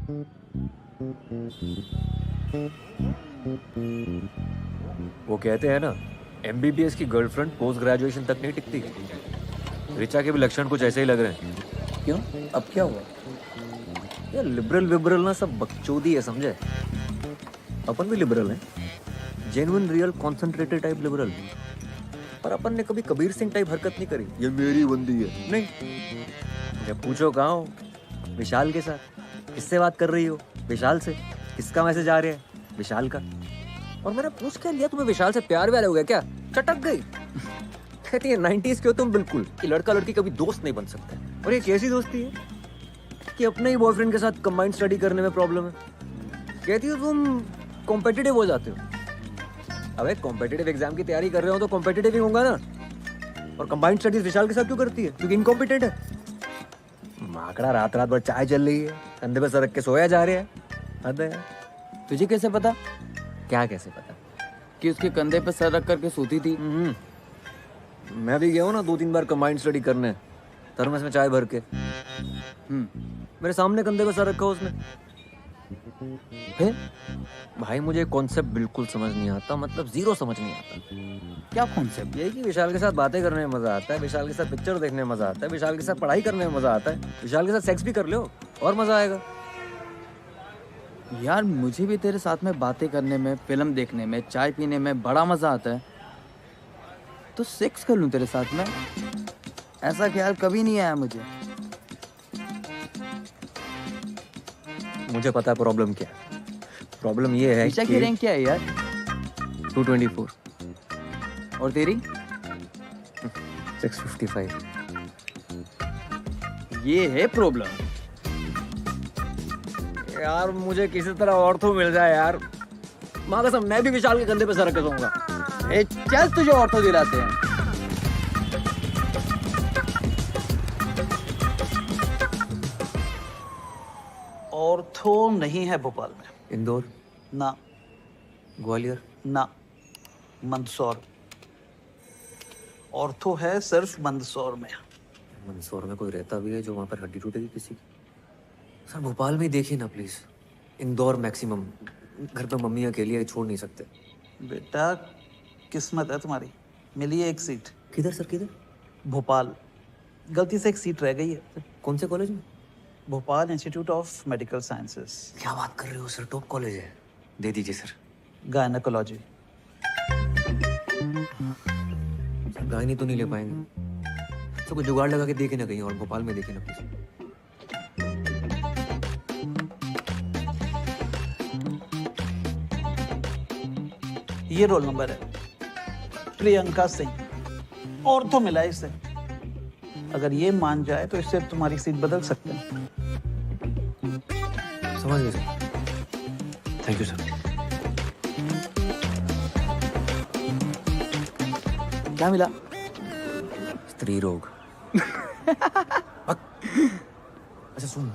वो कहते हैं ना, एमबीबीएस की गर्लफ्रेंड पोस्ट ग्रेजुएशन तक नहीं टिकती। ऋचा के भी लक्षण कुछ ऐसे ही लग रहे हैं। क्यों, अब क्या हुआ? ये लिबरल विबरल ना सब बकचोदी है, समझे? अपन भी लिबरल हैं, genuine real concentrated type liberal. पर अपन ने कभी कबीर सिंह टाइप हरकत नहीं करी, ये मेरी बंदी है, नहीं। जब पूछो कहाँ हो, विशाल के साथ। किससे बात कर रही हो? विशाल से। किसका मैसेज आ रहा है? विशाल का। और मैंने पूछ के लिया, तुम्हें विशाल से प्यार व्यार हो गया क्या? चटक गई। कहती है 90s के हो तुम बिल्कुल, कि लड़का लड़की कभी दोस्त नहीं बन सकते। और ये कैसी दोस्ती है कि अपने ही बॉयफ्रेंड के साथ कंबाइंड स्टडी करने में प्रॉब्लम है? कहती हो तुम कॉम्पिटिटिव हो जाते हो। अबे कॉम्पिटिटिव एग्जाम की तैयारी कर रहे हो तो कॉम्पिटिटिव ही होगा ना। और कंबाइंड स्टडीज विशाल के साथ क्यों करती है? क्योंकि इनकॉम्पिटेंट है। माकड़ा रात रात भर चाय चल रही है, कंधे पे सर रख के सोया जा रहा है। हद है। तुझे कैसे पता? क्या कैसे पता? कि उसके कंधे पे सर रख करके सोती थी। मैं भी गया हूँ ना 2-3 बार कंबाइंड स्टडी करने, थर्मस में चाय भर के। मेरे सामने कंधे पे सर रखा उसने। फिर भाई मुझे कॉन्सेप्ट बिल्कुल समझ नहीं आता, मतलब जीरो समझ नहीं आता। क्या कॉन्सेप्ट? यही कि विशाल के साथ बातें करने में मजा आता है, विशाल के साथ पिक्चर देखने में मजा आता है, विशाल के साथ पढ़ाई करने में मजा आता है, विशाल के साथ सेक्स भी कर लो और मजा आएगा। यार मुझे भी तेरे साथ में बातें करने में, फिल्म देखने में, चाय पीने में बड़ा मजा आता है। तो सेक्स कर लूं तेरे साथ में? ऐसा ख्याल कभी नहीं आया मुझे। मुझे पता है प्रॉब्लम क्या है। प्रॉब्लम ये है ऋचा की कि रैंक क्या है यार? 224 और तेरी? 655। ये है प्रॉब्लम। यार मुझे किसी तरह ऑर्थो मिल जाए यार, माँ कसम मैं भी विशाल के कंधे पे सर रख के सोऊंगा। ए चल तुझे ऑर्थो दिलाते हैं। ऑर्थो नहीं है भोपाल में। इंदौर, ना ग्वालियर, ना, मंदसौर। ऑर्थो है सिर्फ मंदसौर में। मंदसौर में कोई रहता भी है जो वहाँ पर हड्डी टूटेगी किसी की? सर भोपाल में ही देखिए ना प्लीज। इंदौर मैक्सिमम, घर पे मम्मी अकेली है, छोड़ नहीं सकते। बेटा किस्मत है तुम्हारी, मिली है एक सीट। किधर सर, किधर? भोपाल, गलती से एक सीट रह गई है। कौन से कॉलेज में? Bhopal institute of medical sciences, क्या बात कर रहे हो सर, टॉप कॉलेज है। दे दीजिए सर। गायनेकोलॉजी। सर गायनी तो नहीं ले पाएंगे, तो कोई जुगाड़ लगा के देखे ना कहीं और भोपाल में देखे ना प्लीज। ये रोल नंबर है, प्रियंका सिंह। ऑर्थो मिला है इसे। अगर ये मान जाए तो इससे तुम्हारी सीट बदल सकते हैं। समझ गए सर, थैंक यू सर। क्या मिला? स्त्री रोग। अच्छा सुन,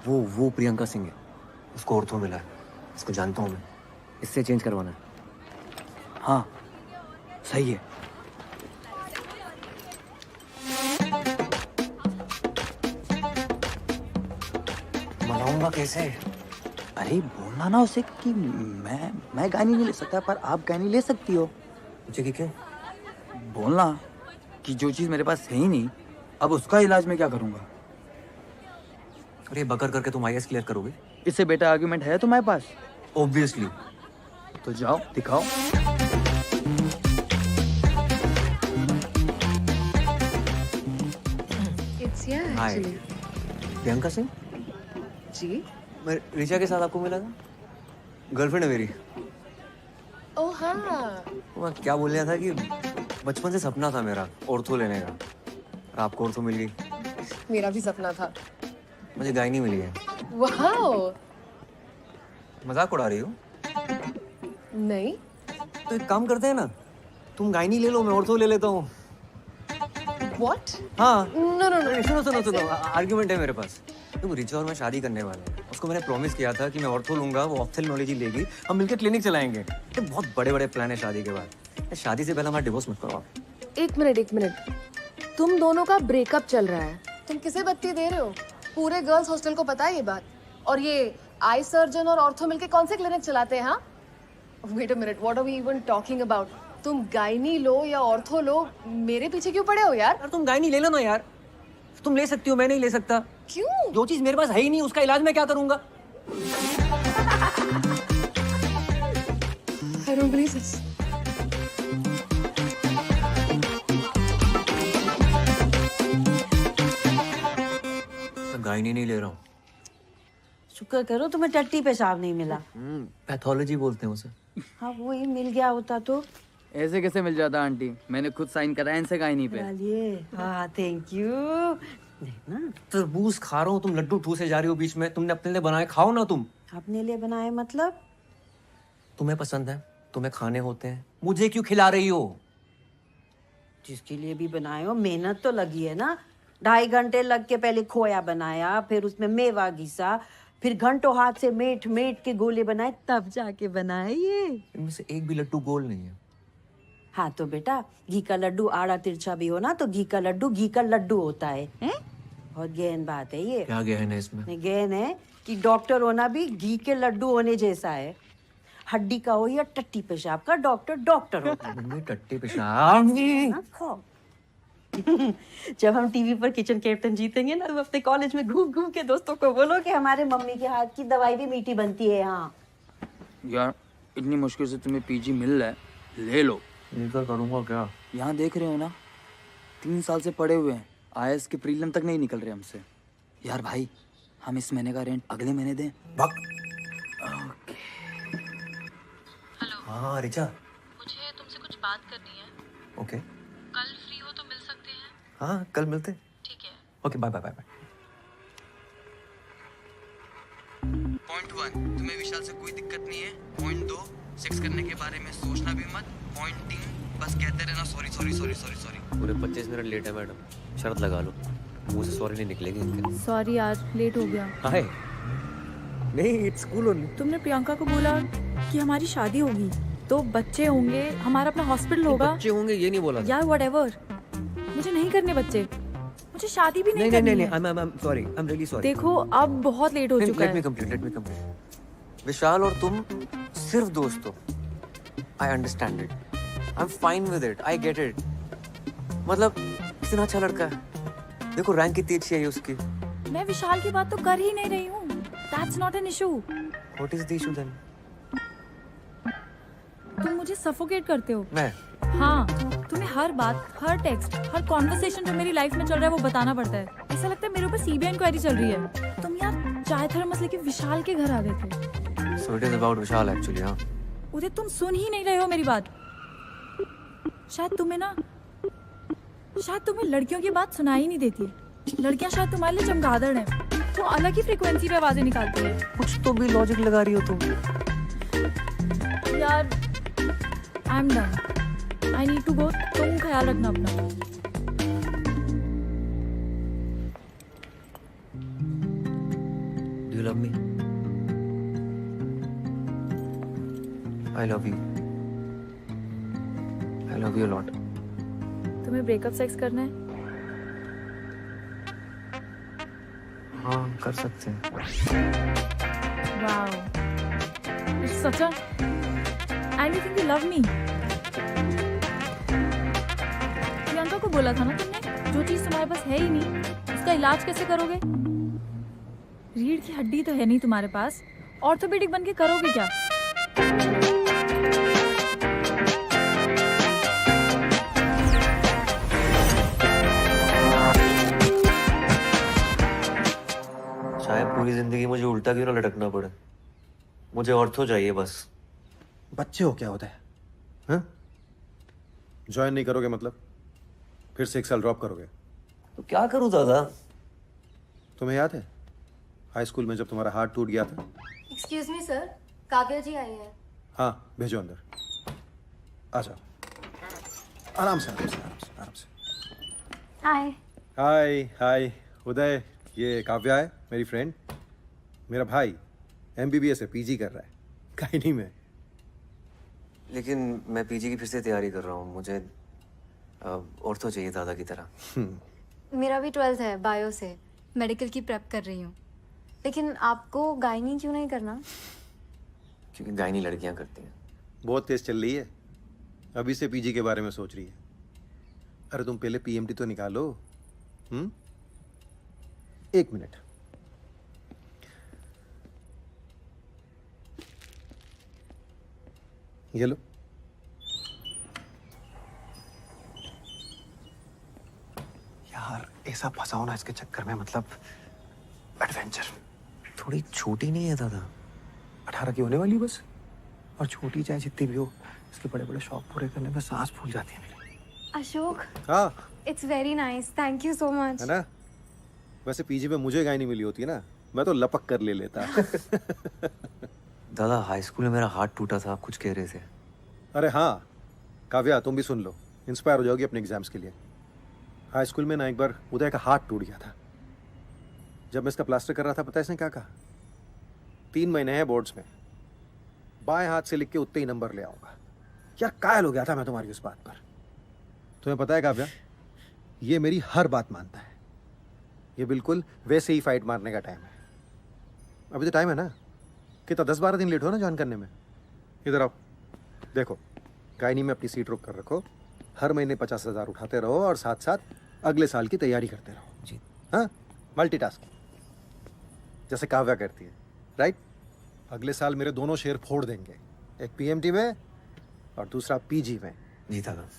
वो प्रियंका सिंह है, उसको ऑर्थो मिला है। इसको जानता हूँ मैं, इससे चेंज करवाना है। हाँ सही है। मनाऊंगा कैसे? अरे बोलना ना उसे कि मैं गानी नहीं ले सकता पर आप गानी ले सकती हो। मुझे कि क्या? बोलना कि जो चीज मेरे पास है ही नहीं, अब उसका इलाज मैं क्या करूंगा। अरे बकर करके तुम आईएएस क्लियर करोगे? इससे बेटा आर्गुमेंट है तुम्हारे पास? ऑब्वियसली। तो जाओ दिखाओ। It's yeah hi, actually. Priyanka Singh. जी? मैं ऋचा के साथ आपको मिला था, गर्लफ्रेंड है मेरी। ओह हाँ। मैं क्या बोल रहा था कि बचपन से सपना था मेरा ऑर्थो लेने का, और आपको ऑर्थो मिल गई। मेरा भी सपना था। मुझे गायनी मिली है। वाओ। मजाक उड़ा रही हो? नहीं। तो एक काम करते हैं ना, तुम गायनी ले लो, मैं ऑर्थो ले लेता हूँ। What? हाँ। No no no. सुनो, आर्ग्यूमेंट है मेरे पास। तुम रिचा और मैं शादी करने वाले हैं। उसको मैंने प्रॉमिस किया था कि मैं ऑर्थो लूंगा, वो ऑप्थेल्मोलॉजी लेगी, हम मिलकर क्लिनिक चलाएंगे। ये बहुत बड़े बड़े प्लान है शादी के बाद। शादी से पहले हमारा डिवोर्स मत करो आप। एक मिनट। तुम दोनों का ब्रेकअप चल रहा है, तुम किसे बत्ती दे रहे हो? पूरे गर्ल्स हॉस्टल को पता है ये बात। और ये आई सर्जन और ऑर्थो मिलके कौन से क्लिनिक चलाते हैं? हाँ, wait a minute, what are we even talking about? तुम गायनी लो या ऑर्थो लो, मेरे पीछे क्यों पड़े हो यार? यार तुम गायनी ले लो ना यार, तुम ले सकती हो, मैं नहीं ले सकता। क्यों? जो चीज मेरे पास है ही नहीं उसका इलाज मैं क्या करूंगा? I don't believe this. मैं गायनी नहीं ले रहा हूँ। शुक्र करो तुम्हें टट्टी पेशाब नहीं मिला। पैथोलॉजी बोलते हैं उसे। हाँ वही मिल गया होता तो। ऐसे कैसे मिल जाता आंटी, मैंने खुद साइन कराया इनसे गायनी पे। चलिए, हाँ थैंक यू। देखना तरबूज खा रहा हूँ, तुम लड्डू ठूसे जा रही हो बीच में। तुमने अपने लिए बनाए, खाओ ना तुम। अपने लिए बनाए मतलब? तुम्हें पसंद है, तुम्हें खाने होते हैं, मुझे क्यों खिला रही हो? जिसके लिए भी बनाए हो, मेहनत तो लगी है ना। 2.5 घंटे लग के पहले खोया बनाया, फिर उसमें मेवा घिसा, फिर घंटों हाथ से मेट मेट के गोले बनाए, तब जाके बनाए ये। इनमें से एक भी लड्डू गोल नहीं है। हाँ तो बेटा, घी का लड्डू आड़ा तिरछा भी हो ना तो घी का लड्डू घी का लड्डू होता है, हैं? बहुत गहन बात है ये। क्या गहन है इसमें? नहीं, गहन है कि डॉक्टर होना भी घी के लड्डू होने जैसा है। हड्डी का हो या टट्टी पेशाब का, डॉक्टर डॉक्टर होता है। मम्मी टट्टी पेशाब। हाँ, खाओ। जब हम टीवी पर किचन कैप्टन जीतेंगे ना, तो अपने कॉलेज में घूम घूम के दोस्तों को बोलो कि हमारे मम्मी के हाथ की दवाई भी मीठी बनती है। हाँ यार इतनी मुश्किल से तुम्हें पीजी मिल रहा है, ले लो। लेकर करूंगा क्या? यहाँ देख रहे हो ना, 3 साल से पड़े हुए हैं, आईएएस के प्रीलिम तक नहीं निकल रहे हमसे। यार भाई, हम इस महीने का रेंट अगले महीने दें। भाग। हाँ रिचा, मुझे तुमसे कुछ बात करनी है। ओके। कल फ्री हो तो मिल सकते हैं? हाँ कल मिलते। ठीक है। Okay bye bye bye bye. Point 1, तुम्हें विशाल से कोई दिक्कत नहीं है। पॉइंट 2, सेक्स करने के बारे में सोचना भी मत। पॉइंट 3, बस कहते रहना sorry sorry sorry sorry sorry. पूरे 25 मिनट लेट है मैडम, शर्त लगा लो, मुंह से सॉरी नहीं निकलेगी इनके। सॉरी यार, लेट हो गया। हाय नहीं, इट्स कूल ओनली। तुमने प्रियंका को बोला कि हमारी शादी होगी तो बच्चे होंगे, हमारा अपना हॉस्पिटल होगा। बच्चे होंगे ये नहीं बोला था। यार व्हाटएवर, मुझे नहीं करने बच्चे, मुझे शादी भी नहीं करनी है। I am sorry, I am really sorry. देखो अब बहुत लेट हो चुका लेट मी है। कंप्लीट। विशाल और तुम सिर्फ दोस्त हो। आई understand it, I am fine with it, I get it. मतलब इतना अच्छा लड़का है, देखो रैंक कितनी अच्छी है उसकी। मैं विशाल की बात तो कर ही नहीं रही हूँ। That's not an issue. What is the issue then? तुम मुझे सफोकेट करते हो। मैं हाँ, तुम्हें हर बात, हर टेक्स्ट, हर कॉन्वर्सेशन जो मेरी लाइफ में चल रहा है वो बताना पड़ता है। ऐसा लगता है मेरे ऊपर सीबीआई इंक्वायरी चल रही है। तुम यार चाय थर्मस लेके विशाल के घर आ गए थे। So it is about Vishal actually. हाँ उदय, तुम सुन ही नहीं रहे हो मेरी बात। शायद तुम्हें लड़कियों की बात सुनाई नहीं देती। लड़कियां शायद तुम्हारे लिए चमगादड़ हैं, वो अलग ही फ्रीक्वेंसी पे आवाजें निकालती है। कुछ तो भी लॉजिक लगा रही हो तुम। यार I am done, I need to go. तुम ख्याल रखना अपना। Do you love me? I love you. I love you a lot. तुम्हें ब्रेकअप सेक्स करना है? हाँ कर सकते हैं। Wow, it's such a. And you think you love me? Priyanka को बोला था ना तुमने, जो चीज तुम्हारे पास है ही नहीं उसका इलाज कैसे करोगे? रीढ़ की हड्डी तो है नहीं तुम्हारे पास, ऑर्थोपेडिक बन के करोगे क्या? शायद पूरी जिंदगी मुझे उल्टा क्यों ना लटकना पड़े, मुझे ऑर्थो चाहिए बस। बच्चे हो क्या होता है? हाँ? ज्वाइन नहीं करोगे मतलब? फिर से 1 साल ड्रॉप करोगे? तो क्या करूं दादा? तुम्हें याद है हाई स्कूल में जब तुम्हारा हार्ट टूट गया था? एक्सक्यूज मी सर, काव्या जी आई हैं। हाँ भेजो अंदर। आ जाओ, आराम से आराम से आराम से आराम से। हाय। हाय हाय उदय, ये काव्या है मेरी फ्रेंड। मेरा भाई MBBS है, PG कर रहा है गायनी में। लेकिन मैं पीजी की फिर से तैयारी कर रहा हूँ, मुझे ऑर्थो चाहिए दादा की तरह। मेरा भी 12th है, बायो से। मेडिकल की प्रेप कर रही हूँ। लेकिन आपको गायनी क्यों नहीं करना? क्योंकि गायनी लड़कियां करती हैं। बहुत तेज चल रही है, अभी से पीजी के बारे में सोच रही है। अरे तुम पहले पीएमटी तो निकालो। एक मिनट। ये लो। यार ऐसा फंसाओ ना इसके चक्कर में, मतलब एडवेंचर। थोड़ी छोटी नहीं है दादा? 18 की होने वाली बस, और छोटी चाहे जितनी भी हो, इसके बड़े बड़े शौक पूरे करने में सांस फूल जाती है मेरी। अशोक, हाँ it's very nice, thank you so much. है ना। वैसे पीजी में मुझे गाय नहीं मिली होती ना, मैं तो लपक कर ले लेता। दादा हाई स्कूल में मेरा हाथ टूटा था, आप कुछ कह रहे थे। अरे हाँ काव्या, तुम भी सुन लो, इंस्पायर हो जाओगी अपने एग्जाम्स के लिए। हाई स्कूल में ना एक बार उदय का हाथ टूट गया था। जब मैं इसका प्लास्टर कर रहा था, पता है इसने क्या कहा? 3 महीने हैं बोर्ड्स में, बाएं हाथ से लिख के उतने ही नंबर ले आऊंगा। यार कायल हो गया था मैं तुम्हारी उस बात पर। तुम्हें पता है काव्या, ये मेरी हर बात मानता है। ये बिल्कुल वैसे ही फाइट मारने का टाइम है। अभी तो टाइम है ना, कितना 10-12 दिन लेट हो ना ज्वाइन करने में। इधर आओ, देखो गायनी में अपनी सीट रोक कर रखो, हर महीने 50,000 उठाते रहो और साथ साथ अगले साल की तैयारी करते रहो जी। हाँ, मल्टीटास्किंग जैसे काव्या करती है, राइट। अगले साल मेरे दोनों शेयर फोड़ देंगे, एक पीएमटी में और दूसरा पीजी में। जी दादा।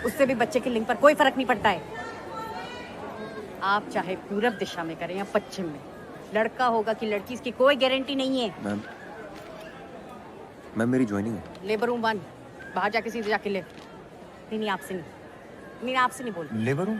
उससे भी बच्चे की लिंग पर कोई फर्क नहीं पड़ता है। आप चाहे पूरब दिशा में करें या पश्चिम में, लड़का होगा कि लड़की, इसकी कोई गारंटी नहीं है। मैम मेरी ज्वाइनिंग है। लेबर रूम 1, बाहर जाके सीधे जाके ले। नहीं आपसे नहीं, नहीं आपसे नहीं बोल। Labour room?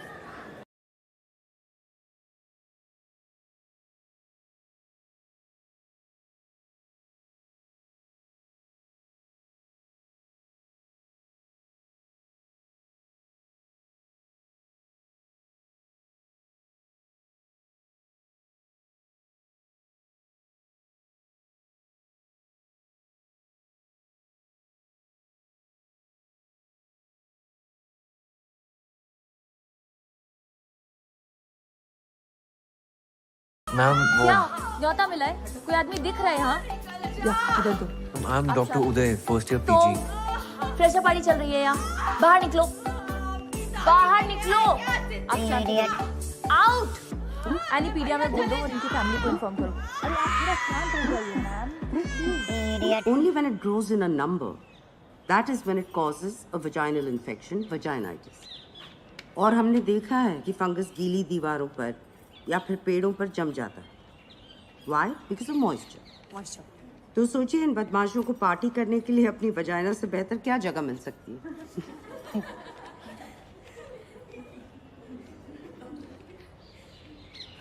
मैम वो क्या न्योता मिला है? कोई आदमी दिख रहा है यहाँ? इधर दो। आई am doctor Uday, first year तो पीजी। फ्रेशर पार्टी चल रही है यहाँ, बाहर निकलो, बाहर निकलो। आप क्या आउट। एनीपीडिया में बोल दो और इनकी फैमिली को इन्फॉर्म करो। अरे आप पूरा शांत हो जाइए ma'am. Only when it grows in a number, that is when it causes a vaginal infection, vaginitis. और हमने देखा है कि फंगस गीली दीवारों पर या फिर पेड़ों पर जम जाता है। Why? Because of moisture. तो सोचिए इन बदमाशों को पार्टी करने के लिए अपनी वजाइना से बेहतर क्या जगह मिल सकती है।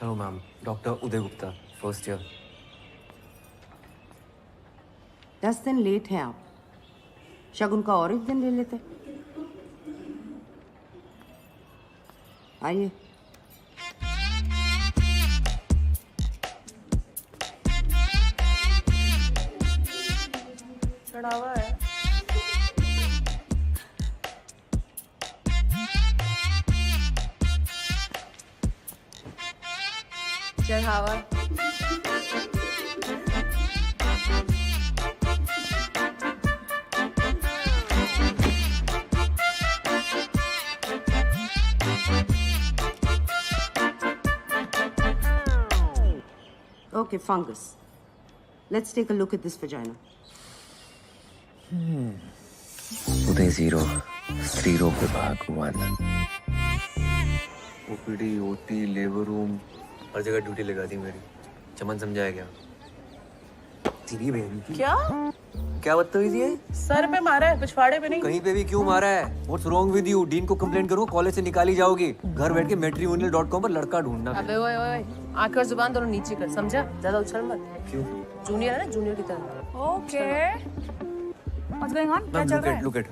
हेलो मैम, डॉक्टर उदय गुप्ता, फर्स्ट ईयर। 10 दिन लेट हैं आप, शगुन का और एक दिन ले लेते। आइए। चढ़ावा है। चढ़ावा। Okay, fungus. Let's take a look at this vagina. उदय 0 स्त्री रोग विभाग 1 ओपीडी ओटी लेबर रूम हर जगह ड्यूटी लगा दी मेरी। चमन समझाया क्या? तेरी बहन की क्या बदतमीजी है? सर पे मारा है, पिछवाड़े पे नहीं। कहीं पे भी क्यों मारा है? What's wrong with you? Dean को कंप्लेंट करो, कॉलेज से निकाली जाओगी। घर बैठ के matrimonial.com पर लड़का ढूंढना। अबे ओए ओए, आंख और जुबान दोनों नीचे कर, समझा? ज्यादा उछल मत। क्यों? जूनियर है ना, जूनियर की तरह। Okay What's going on? क्या चल रहा है? Look at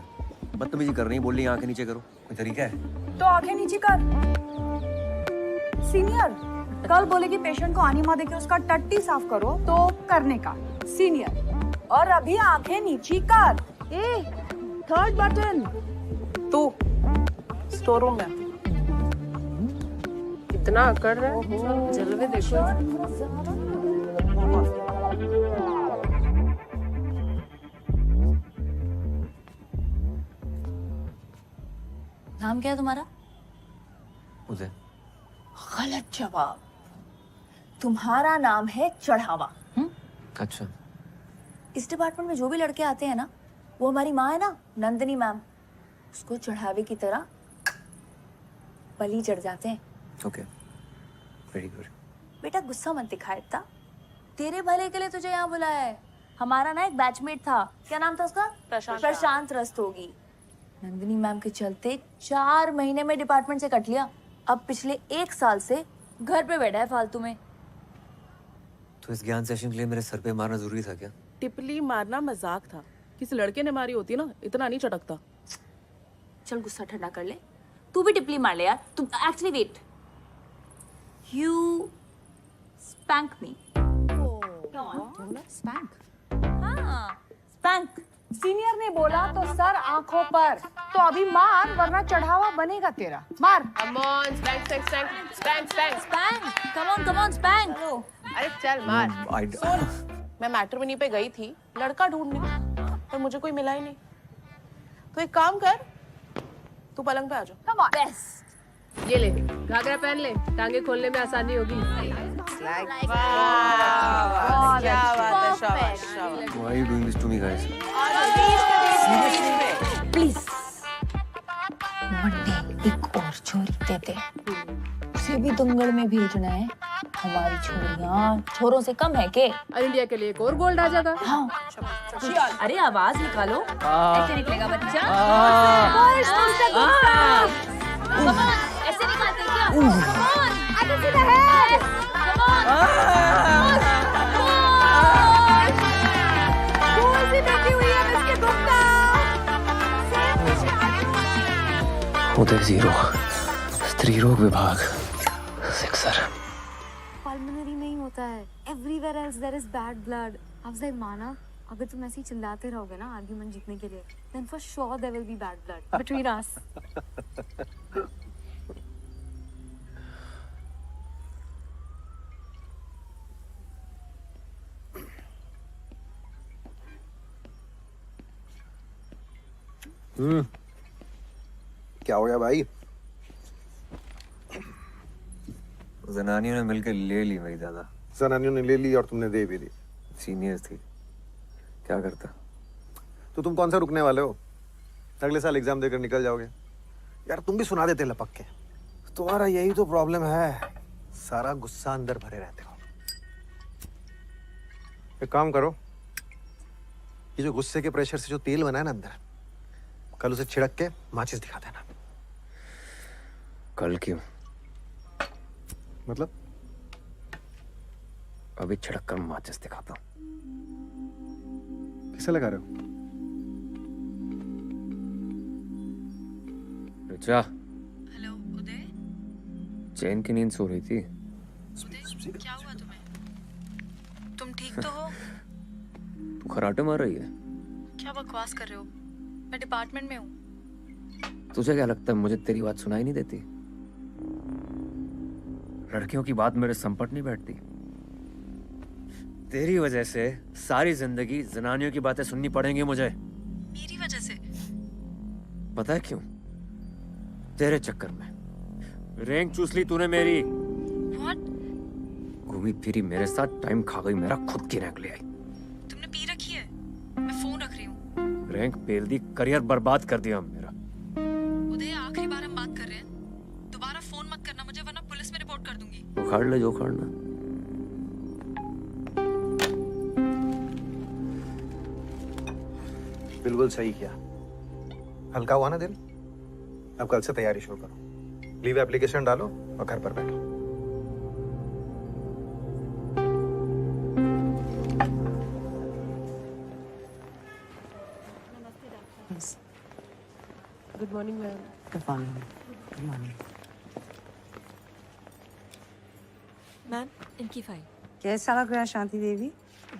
बदतमीजी कर रही है, बोल रही है आंखें नीचे करो। कोई तरीका है? तो आंखें नीचे कर। सीनियर, कल बोलेगी पेशेंट को आनी माँ देके उसका टट्टी साफ करो तो करने का। सीनियर, और अभी आंखें नीचे कर। ए, थर्ड बटन। तू स्टोर रूम में कितना अकड़ रहा है, जलवे देखो। नाम क्या है तुम्हारा? उदय। गलत जवाब। तुम्हारा नाम है चढ़ावा। अच्छा। इस डिपार्टमेंट में जो भी लड़के आते हैं ना, वो हमारी माँ है ना, नंदिनी मैम, उसको चढ़ावे की तरह बलि चढ़ जाते हैं। Okay, very good. बेटा गुस्सा मत दिखा इतना। तेरे भले के लिए तुझे यहाँ बुलाया है। हमारा ना एक बैचमेट था, क्या नाम था उसका? प्रशांत रस्तोगी। नंदिनी मैम के चलते 4 महीने में डिपार्टमेंट से कट लिया। अब पिछले 1 साल से घर पे बैठा है फालतू में। तो इस ज्ञान सेशन के लिए मेरे सर पे मारना जरूरी था क्या? टिपली मारना मजाक था। किसी लड़के ने मारी होती ना, इतना नहीं चटकता। चल गुस्सा ठंडा कर ले। तू भी टिपली मार ले यार। तू actually wait, you spank me. Spank. हाँ, स्पैंक। सीनियर ने बोला तो सर आंखों पर। तो अभी मार, वरना चढ़ावा बनेगा तेरा। मार। Come on, spank, spank, spank, spank, spank. Spank, come on, spank. अरे चल मार। सुन, मैं मैट्रिमोनी पे गई थी लड़का ढूंढने, पर मुझे कोई मिला ही नहीं। तो एक काम कर, तू पलंग पे आ जा। Come on. Best. ये ले, घाघरा पहन ले, टांगे खोलने में आसानी होगी। क्या बात है, शाबाश शाबाश। Why are you doing this to me, guys? Please Monday एक और छोरी देते, उसे भी दंगल में भेजना है। हमारी छोरियां छोरों से कम है के? इंडिया के लिए एक और गोल्ड आ जाएगा। हाँ। अरे आवाज निकालो, ऐसे निकलेगा बच्चा। Come on, ऐसे निकालते क्या? Come on, I can see the head. Come on, दूर से बैठी हुई है इसके गुप्ता। उदय 0 स्त्री रोग विभाग 6 पल्मोनरी में ही होता है, everywhere else there is bad blood. Afzal माना, अगर तुम ऐसे ही चिल्लाते रहोगे ना आर्गुमेंट जीतने के लिए, then for sure there will be bad blood between us. क्या हो गया भाई? जनानियों ने मिलकर ले ली मेरी दादा। जनानियों ने ले ली और तुमने दे भी दी। सीनियर थी, क्या करता? तो तुम कौन सा रुकने वाले हो? अगले साल एग्जाम देकर निकल जाओगे। यार तुम भी सुना देते लपक के। तुम्हारा यही तो प्रॉब्लम है, सारा गुस्सा अंदर भरे रहते हो। एक काम करो, ये जो गुस्से के प्रेशर से जो तेल बना है ना अंदर, कल उसे छिड़क के माचिस दिखा देना। कल क्यों? मतलब अभी छिड़क कर माचिस दिखाता हूँ। किसे लगा रहे हो? रिचा, हेलो उदय। चैन की नींद सो रही थी। उदय, क्या हुआ तुम्हें? तुम ठीक तो हो? तू खराटे मार रही है? क्या बकवास कर रहे हो? मैं डिपार्टमेंट में हूँ। तुझे क्या लगता है मुझे तेरी बात सुनाई नहीं देती? लड़कियों की बात मेरे संपट नहीं बैठती। तेरी वजह से सारी जिंदगी जनानियों की बातें सुननी पड़ेंगी मुझे। मेरी वजह से? पता है क्यों? तेरे चक्कर में रैंक चूस ली तूने मेरी। What? घूमी फिरी मेरे साथ, टाइम खा गई मेरा, खुद की रैंक ले आई। तुमने पी रखी है? मैं फोन रख रही हूँ। रैंक पेल दी, करियर बर्बाद कर दिया मेरा। उदय, आखिरी बार हम बात कर रहे हैं, दोबारा फोन मत करना मुझे, वरना पुलिस में रिपोर्ट कर दूंगी। उखाड़ ले जो उखाड़ना। बिल्कुल सही किया। हल्का हुआ ना दिल? अब कल से तैयारी शुरू करो। लीव एप्लीकेशन डालो और घर पर बैठो। Good morning ma'am. Good morning. Good morning. Ma'am, इनकी फाइल। कैसा लग रहा है शांति देवी?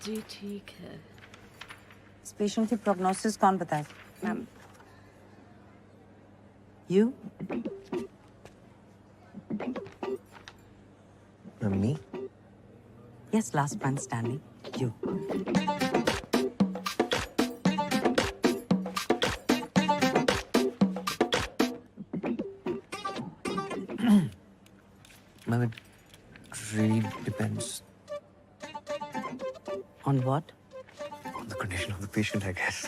जी ठीक है। इस पेशेंट की प्रोग्नोसिस कौन बताए? Ma'am. You? Mummy? Yes, last man standing. You. Ma'am, it really depends On what? on the condition of the patient, I guess.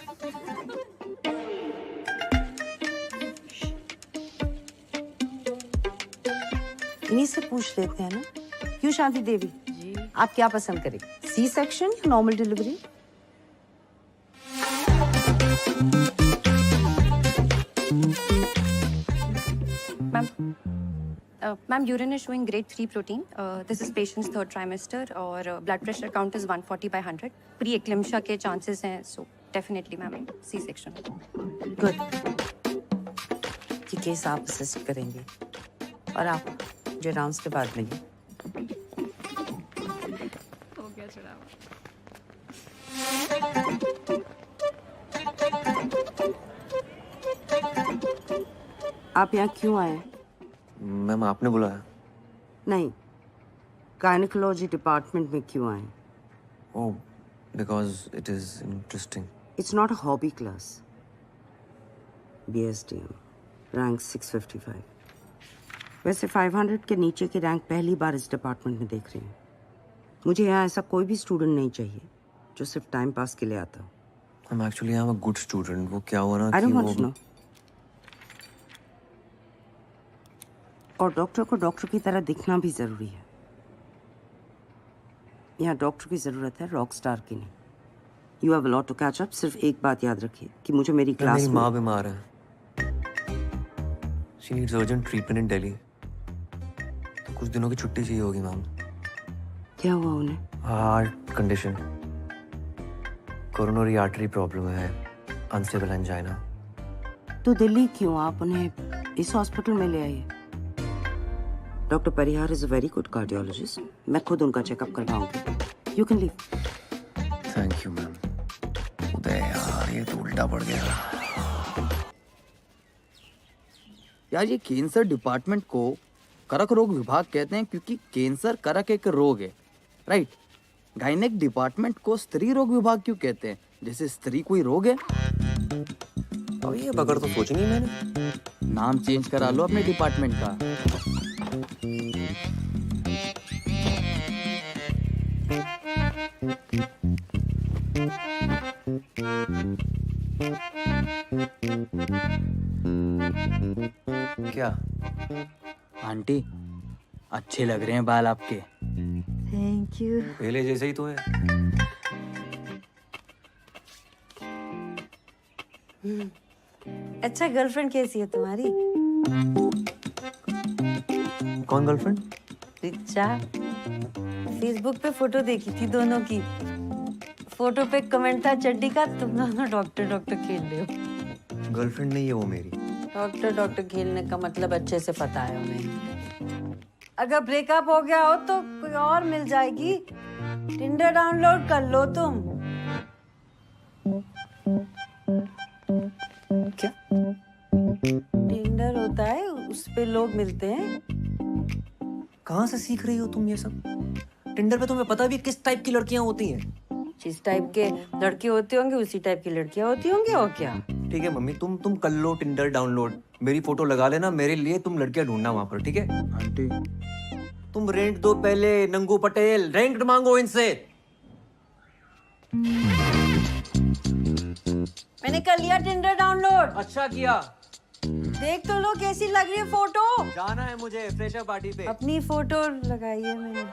इन्हीं से पूछ लेते हैं ना। क्यों शांति देवी? जी। आप क्या पसंद करें? सी सेक्शन या normal delivery? Ma'am, urine is showing grade 3 protein. This is patient's third trimester और blood pressure count is 140 by 100. Pre-eclampsia के chances हैं, so definitely ma'am C-section. Good. ये केस आप असिस्ट करेंगे और आप जो राउंड्स के बाद मिलिए। हो गया चढ़ावा। आप यहाँ क्यों आए? मैम, आपने बुलाया? नहीं, गायनेकोलॉजी डिपार्टमेंट में क्यों आए? Oh, because it is interesting. It's not a hobby class. BSDM, rank 655. वैसे 500 के नीचे की रैंक पहली बार इस डिपार्टमेंट में देख रही हूँ। मुझे यहाँ ऐसा कोई भी स्टूडेंट नहीं चाहिए जो सिर्फ टाइम पास के लिए आता हो। I'm actually I'm a good student. वो क्या हुआ ना I कि don't want वो to know. और डॉक्टर को डॉक्टर की तरह दिखना भी जरूरी है। यहाँ डॉक्टर की जरूरत है, रॉक स्टार की नहीं। You have a lot to catch up. सिर्फ एक बात याद रखिए कि मुझे मेरी क्लास मेरी में माँ बीमार है। She needs urgent treatment in Delhi. तो कुछ दिनों की छुट्टी चाहिए होगी मैम। क्या हुआ उन्हें? Heart condition, coronary artery problem है, अनस्टेबल एंजाइना। तो दिल्ली क्यों? आप उन्हें इस हॉस्पिटल में ले आइए। Doctor Parihar is a very good cardiologist. मैं खुद उनका चेकअप करवाऊंगी। You can leave. Thank you ma'am. Uday यार, ये तो उल्टा पड़ गया। यार ये कैंसर डिपार्टमेंट को करक रोग विभाग कहते हैं क्योंकि कैंसर करक एक रोग है, राइट? गायनेक डिपार्टमेंट को स्त्री रोग विभाग क्यों कहते हैं? जैसे स्त्री कोई रोग है। अब ये बगड़ तो सोची नहीं मैंने। नाम चेंज करा लो अपने डिपार्टमेंट का। क्या? आंटी, अच्छे लग रहे हैं बाल आपके। Thank you. पहले जैसे ही तो है। अच्छा, गर्लफ्रेंड कैसी है तुम्हारी? कौन गर्लफ्रेंड? रिचा। फेसबुक पे फोटो देखी थी दोनों की। फोटो पे कमेंट था चड्डी का, तुम दोनों डॉक्टर डॉक्टर खेल रहे हो। गर्लफ्रेंड नहीं है वो मेरी। डॉक्टर डॉक्टर खेलने का मतलब अच्छे से पता है उन्हें। अगर ब्रेकअप हो गया हो तो कोई और मिल जाएगी। टिंडर डाउनलोड कर लो तुम। क्या? टिंडर होता है, उस पे लोग मिलते हैं। कहाँ से सीख रही हो तुम ये सब? टिंडर पे तुम्हें पता भी है किस टाइप की लड़कियां होती हैं? जिस टाइप के लड़के होते होंगे उसी टाइप की लड़कियां होती होंगी, और क्या। ठीक है मम्मी, तुम कर लो टिंडर डाउनलोड, मेरी फोटो लगा लेना, मेरे लिए तुम लड़कियां ढूंढना वहां पर, ठीक है? आंटी, तुम रेंट दो पहले, नंगू पटेल, रेंट मांगो इनसे। मैंने कर लिया टिंडर डाउनलोड। अच्छा किया। देख तो लो कैसी लग रही है फोटो। जाना है मुझे फ्रेशर पार्टी पे। अपनी फोटो लगाई है मैंने।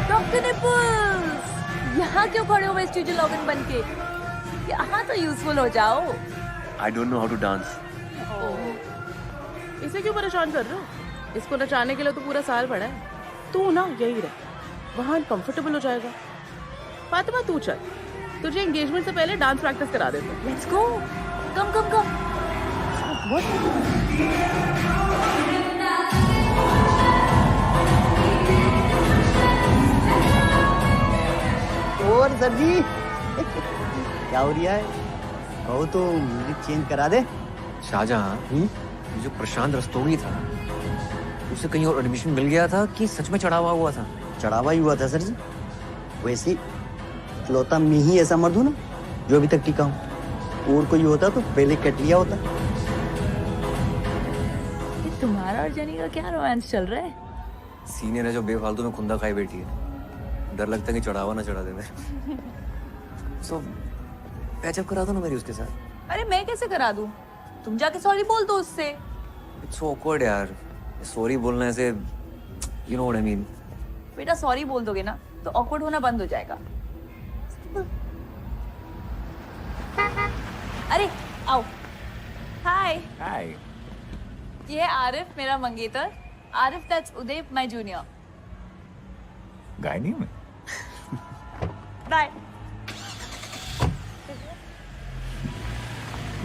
डॉक्टर निपुल्स, यहाँ क्यों खड़े हो स्टूडियो लॉगिन बन के? यहाँ तो यूजफुल हो जाओ। I don't know how to dance. इसे क्यों परेशान कर रहे हो? इसको नचाने के लिए तो पूरा साल पड़ा है। तू ना यही रह, वहाँ कंफर्टेबल हो जाएगा। फातिमा तू चल, तुझे एंगेजमेंट से पहले डांस प्रैक्टिस करा देते हैं। लेट्स गो, कम कम कम। और सर जी क्या हो रहा है? कहो तो म्यूजिक चेंज करा दे। शाहजहां, ये जो प्रशांत रस्तोगी था, उसे कहीं और एडमिशन मिल गया था कि सच में चढ़ावा हुआ था? चढ़ावा ही हुआ था सर जी। वैसे इकलौता मैं ही ऐसा मर्द हूं ना जो अभी तक टिका हूं। और कोई होता तो पहले कट लिया होता। तुम्हारा और जेनी का क्या रोमांस चल रहा है? सीनियर है जो बेफालतू में खुंदा खाई बैठी है। डर लगता है कि चढ़ावा ना चढ़ा देना। सो पैचअप करा दो ना मेरी उसके साथ। अरे मैं कैसे करा दूं? तुम जाके सॉरी बोल दो उससे। इट्स सो ऑकवर्ड यार, सॉरी बोलने से, you know what I mean. बेटा सॉरी बोल दोगे ना तो ऑकवर्ड होना बंद हो जाएगा। अरे आओ। हाय। हाय। ये है आरिफ, मेरा मंगेतर। Arif that's Uday, my junior. Gynae में बाय।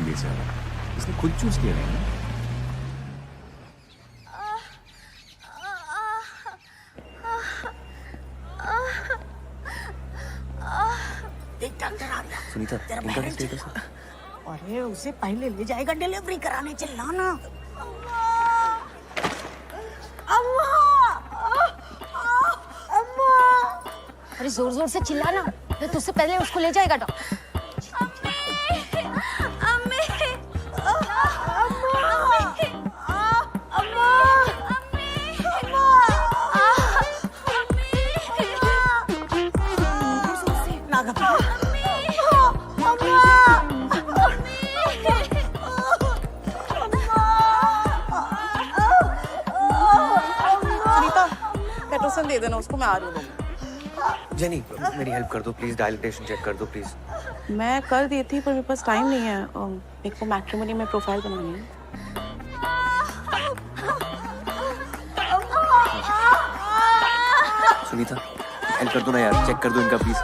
इसने खुद चूज किया है। सुनीता, इनका क्या स्टेटस है? अरे उसे पहले ले जाएगा डिलीवरी कराने, चिल्लाना। अरे जोर जोर से चिल्लाना, तो तुझसे पहले उसको ले जाएगा डॉक्टर। पेट्रोसन दे देना उसको, मैं आ रही हूँ। जेनी, मेरी हेल्प कर दो प्लीज, डायलिटेशन चेक कर दो प्लीज। मैं कर दी थी पर मेरे पास टाइम नहीं है। मेरे को मैट्रिमोनी में प्रोफाइल बनानी है। सुनीता, हेल्प कर दो ना यार, चेक कर दो इनका प्लीज।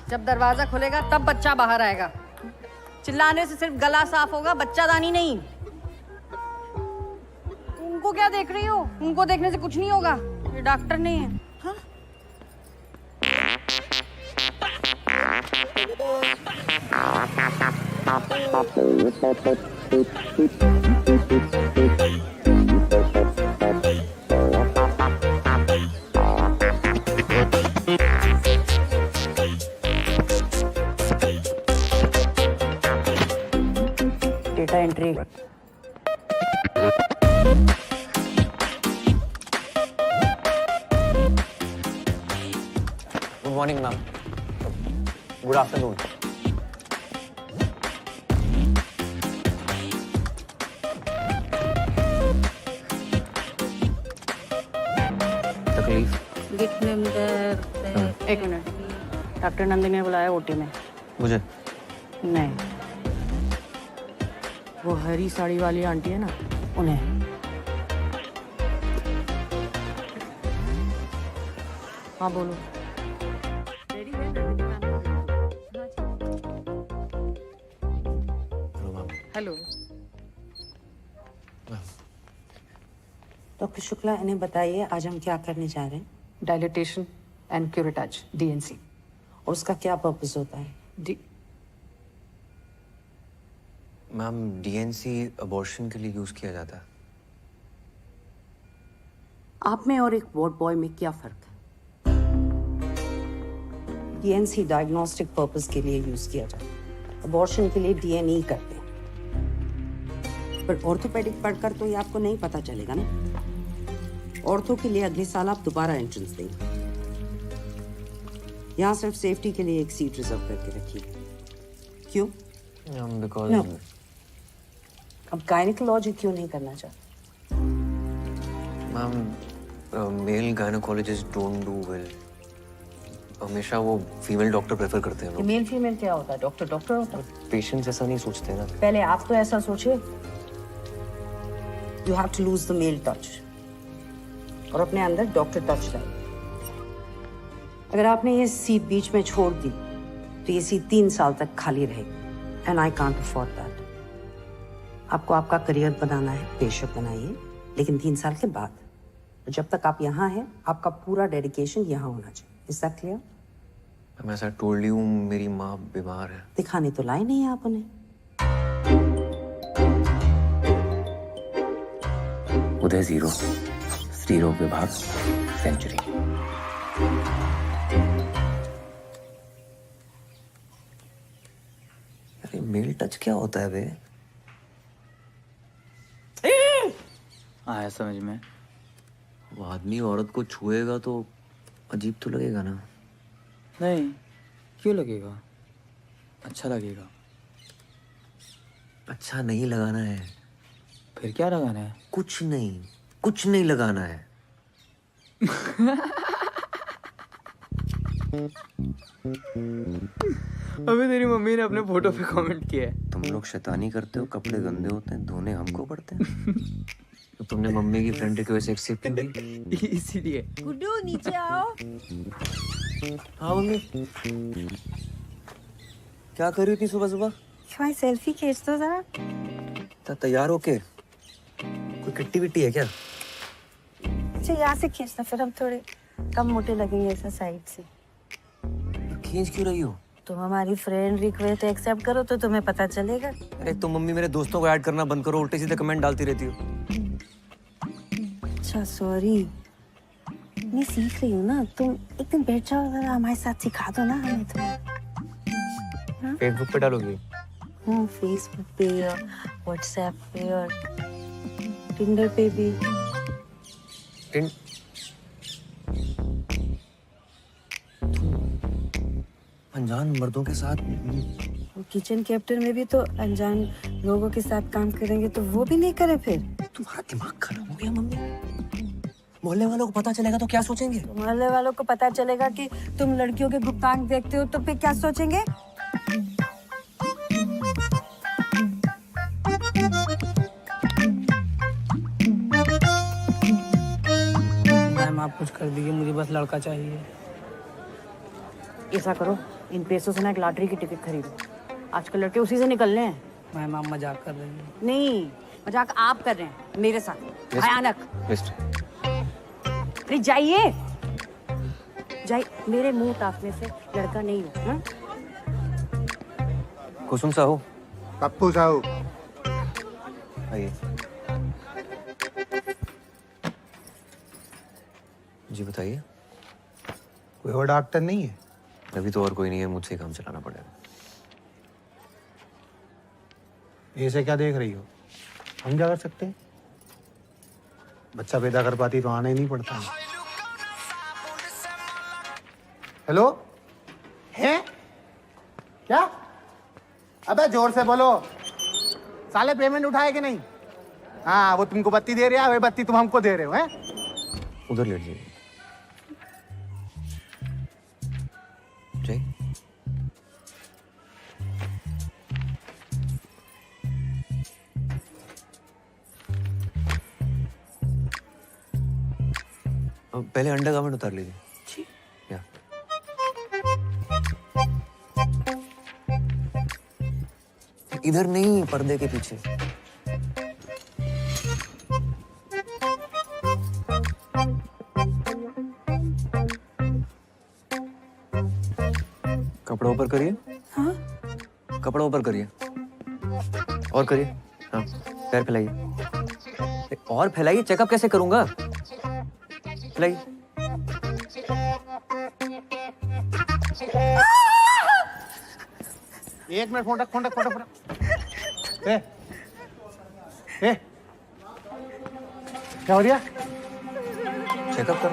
जब दरवाजा खुलेगा तब बच्चा बाहर आएगा। चिल्लाने से सिर्फ गला साफ होगा, बच्चादानी नहीं। उनको क्या देख रही हो? उनको देखने से कुछ नहीं होगा। ये डॉक्टर नहीं है। हाँ? Data entry. Good morning ma'am. Good afternoon. तकलीफ? एक मिनट, डॉक्टर नंदिनी ने बुलाया ओटी में। मुझे? नहीं, वो हरी साड़ी वाली आंटी है ना, उन्हें। हाँ बोलो। डॉक्टर शुक्ला, इन्हें बताइए आज हम क्या करने जा रहे हैं डायलिटेशन एंड क्यूरेटाज डीएनसी। और उसका क्या पर्पस होता है? मैम डीएनसी अबॉर्शन के लिए यूज किया जाता है। आप में और एक वार्ड बॉय में क्या फर्क है? डीएनसी डायग्नोस्टिक पर्पस के लिए यूज किया जाता है, अबॉर्शन के लिए डीएनई करते हैं। पर ऑर्थोपेडिक पढ़कर तो ये आपको नहीं पता चलेगा ना। ऑर्थो के लिए अगले साल आप दोबारा एंट्रेंस देंगे। यहाँ सिर्फ सेफ्टी के लिए एक सीट रिजर्व करके रखिए। क्यों? Because No. अब गायनिकोलॉजी क्यों नहीं करना चाहते? Ma'am male gynaecologist don't do well. हमेशा वो फीमेल डॉक्टर प्रेफर करते हैं लोग। मेल फीमेल क्या होता है? डॉक्टर डॉक्टर होता है। पेशेंट्स ऐसा नहीं सोचते ना। पहले आप तो ऐसा सोचिए। You have to lose the male touch और अपने अंदर डॉक्टर टच लाइए। अगर आपने ये सीट बीच में छोड़ दी तो ये सीट 3 साल तक खाली रहेगी and I can't afford that. आपको आपका करियर बनाना है, बेशक बनाइए, लेकिन 3 साल के बाद। जब तक आप यहाँ हैं, आपका पूरा डेडिकेशन यहाँ होना चाहिए। Is that clear? मैं ऐसा टोल्ड यू, मेरी माँ बीमार है। दिखाने तो लाए नहीं आप उन्हें। उदय 0, स्त्री रोग विभाग, सेंचुरी। अरे मेल टच क्या होता है बे? आया समझ में। वो आदमी औरत को छुएगा तो अजीब तो लगेगा ना। नहीं, क्यों लगेगा? अच्छा लगेगा। अच्छा नहीं लगाना है। फिर क्या लगाना है? कुछ नहीं लगाना है। अबे तेरी मम्मी ने अपने फोटो पे कमेंट किया है। तुम लोग शैतानी करते हो, कपड़े गंदे होते हैं, धोने हमको पड़ते हैं। तो तुमने मम्मी की फ्रेंड रिक्वेस्ट एक्सेप्ट क्यों की? इसीलिए। गुड्डू नीचे आओ। हाँ मम्मी, क्या कर रही थी सुबह सुबह? भाई सेल्फी खींच दो जरा। तैयार होके? कोई किट्टी विट्टी है क्या? अच्छा यहाँ से खींचना, फिर हम थोड़े कम मोटे लगेंगे ऐसा साइड से। खींच क्यों रही हो? तुम हमारी फ्रेंड रिक्वेस्ट एक्सेप्ट करो तो तुम्हें पता चलेगा। अरे तुम मम्मी मेरे दोस्तों को ऐड करना बंद करो, उल्टे सीधे कमेंट डालती रहती हो। अच्छा सॉरी, मैं सीख रही हूँ ना। तुम एक दिन बैठ जाओ जरा, हमारे साथ सिखा दो ना हमें तो। फेसबुक पे डालोगी? हाँ, फेसबुक पे और व्हाट्सएप पे और टिंडर पे भी। अनजान मर्दों के साथ? किचन कैप्टन में भी तो अनजान लोगों के साथ काम करेंगे तो वो भी नहीं करे फिर। तुम्हारा दिमाग खराब हो गया मम्मी। मोहल्ले वालों को पता चलेगा तो क्या सोचेंगे? मोहल्ले वालों को पता चलेगा कि तुम लड़कियों के गुप्तांग देखते हो तो फिर क्या सोचेंगे? मैम आप कुछ कर दीजिए, मुझे बस लड़का चाहिए। ऐसा करो, इन पैसों से ना एक लॉटरी की टिकट खरीदो। आजकल लड़के उसी से निकलने हैं। मैम आप मजाक कर रही हैं। नहीं, मजाक आप कर रहे हैं मेरे साथ। भयानक। अरे जाइए जाइए, मेरे मुंह ताकने से लड़का नहीं हो। हाँ? कुसुम साहू। पप्पू साहू। आइए। जी बताइए। कोई और डॉक्टर नहीं है? अभी तो और कोई नहीं है, मुझसे ही काम चलाना पड़ेगा। ऐसे क्या देख रही हो? हम क्या कर सकते हैं? बच्चा पैदा कर पाती तो आना ही नहीं पड़ता। हेलो, है क्या? अबे जोर से बोलो, साले पेमेंट उठाए कि नहीं? हाँ, वो तुमको बत्ती दे रहा है, वही बत्ती तुम हमको दे रहे हो। हैं? उधर लेट जाइए। जय। पहले अंडरगारमेंट उतार लीजिए। जी। या। इधर नहीं, पर्दे के पीछे। कपड़ा ऊपर करिए। हाँ? कपड़ा ऊपर करिए। और करिए। हाँ, पैर फैलाइए। और फैलाइए, चेकअप कैसे करूंगा? फैलाइए। एक मिनट, फोन रख, फोन रख, फोन रख। ए, क्या हो रहा? चेकअप कर।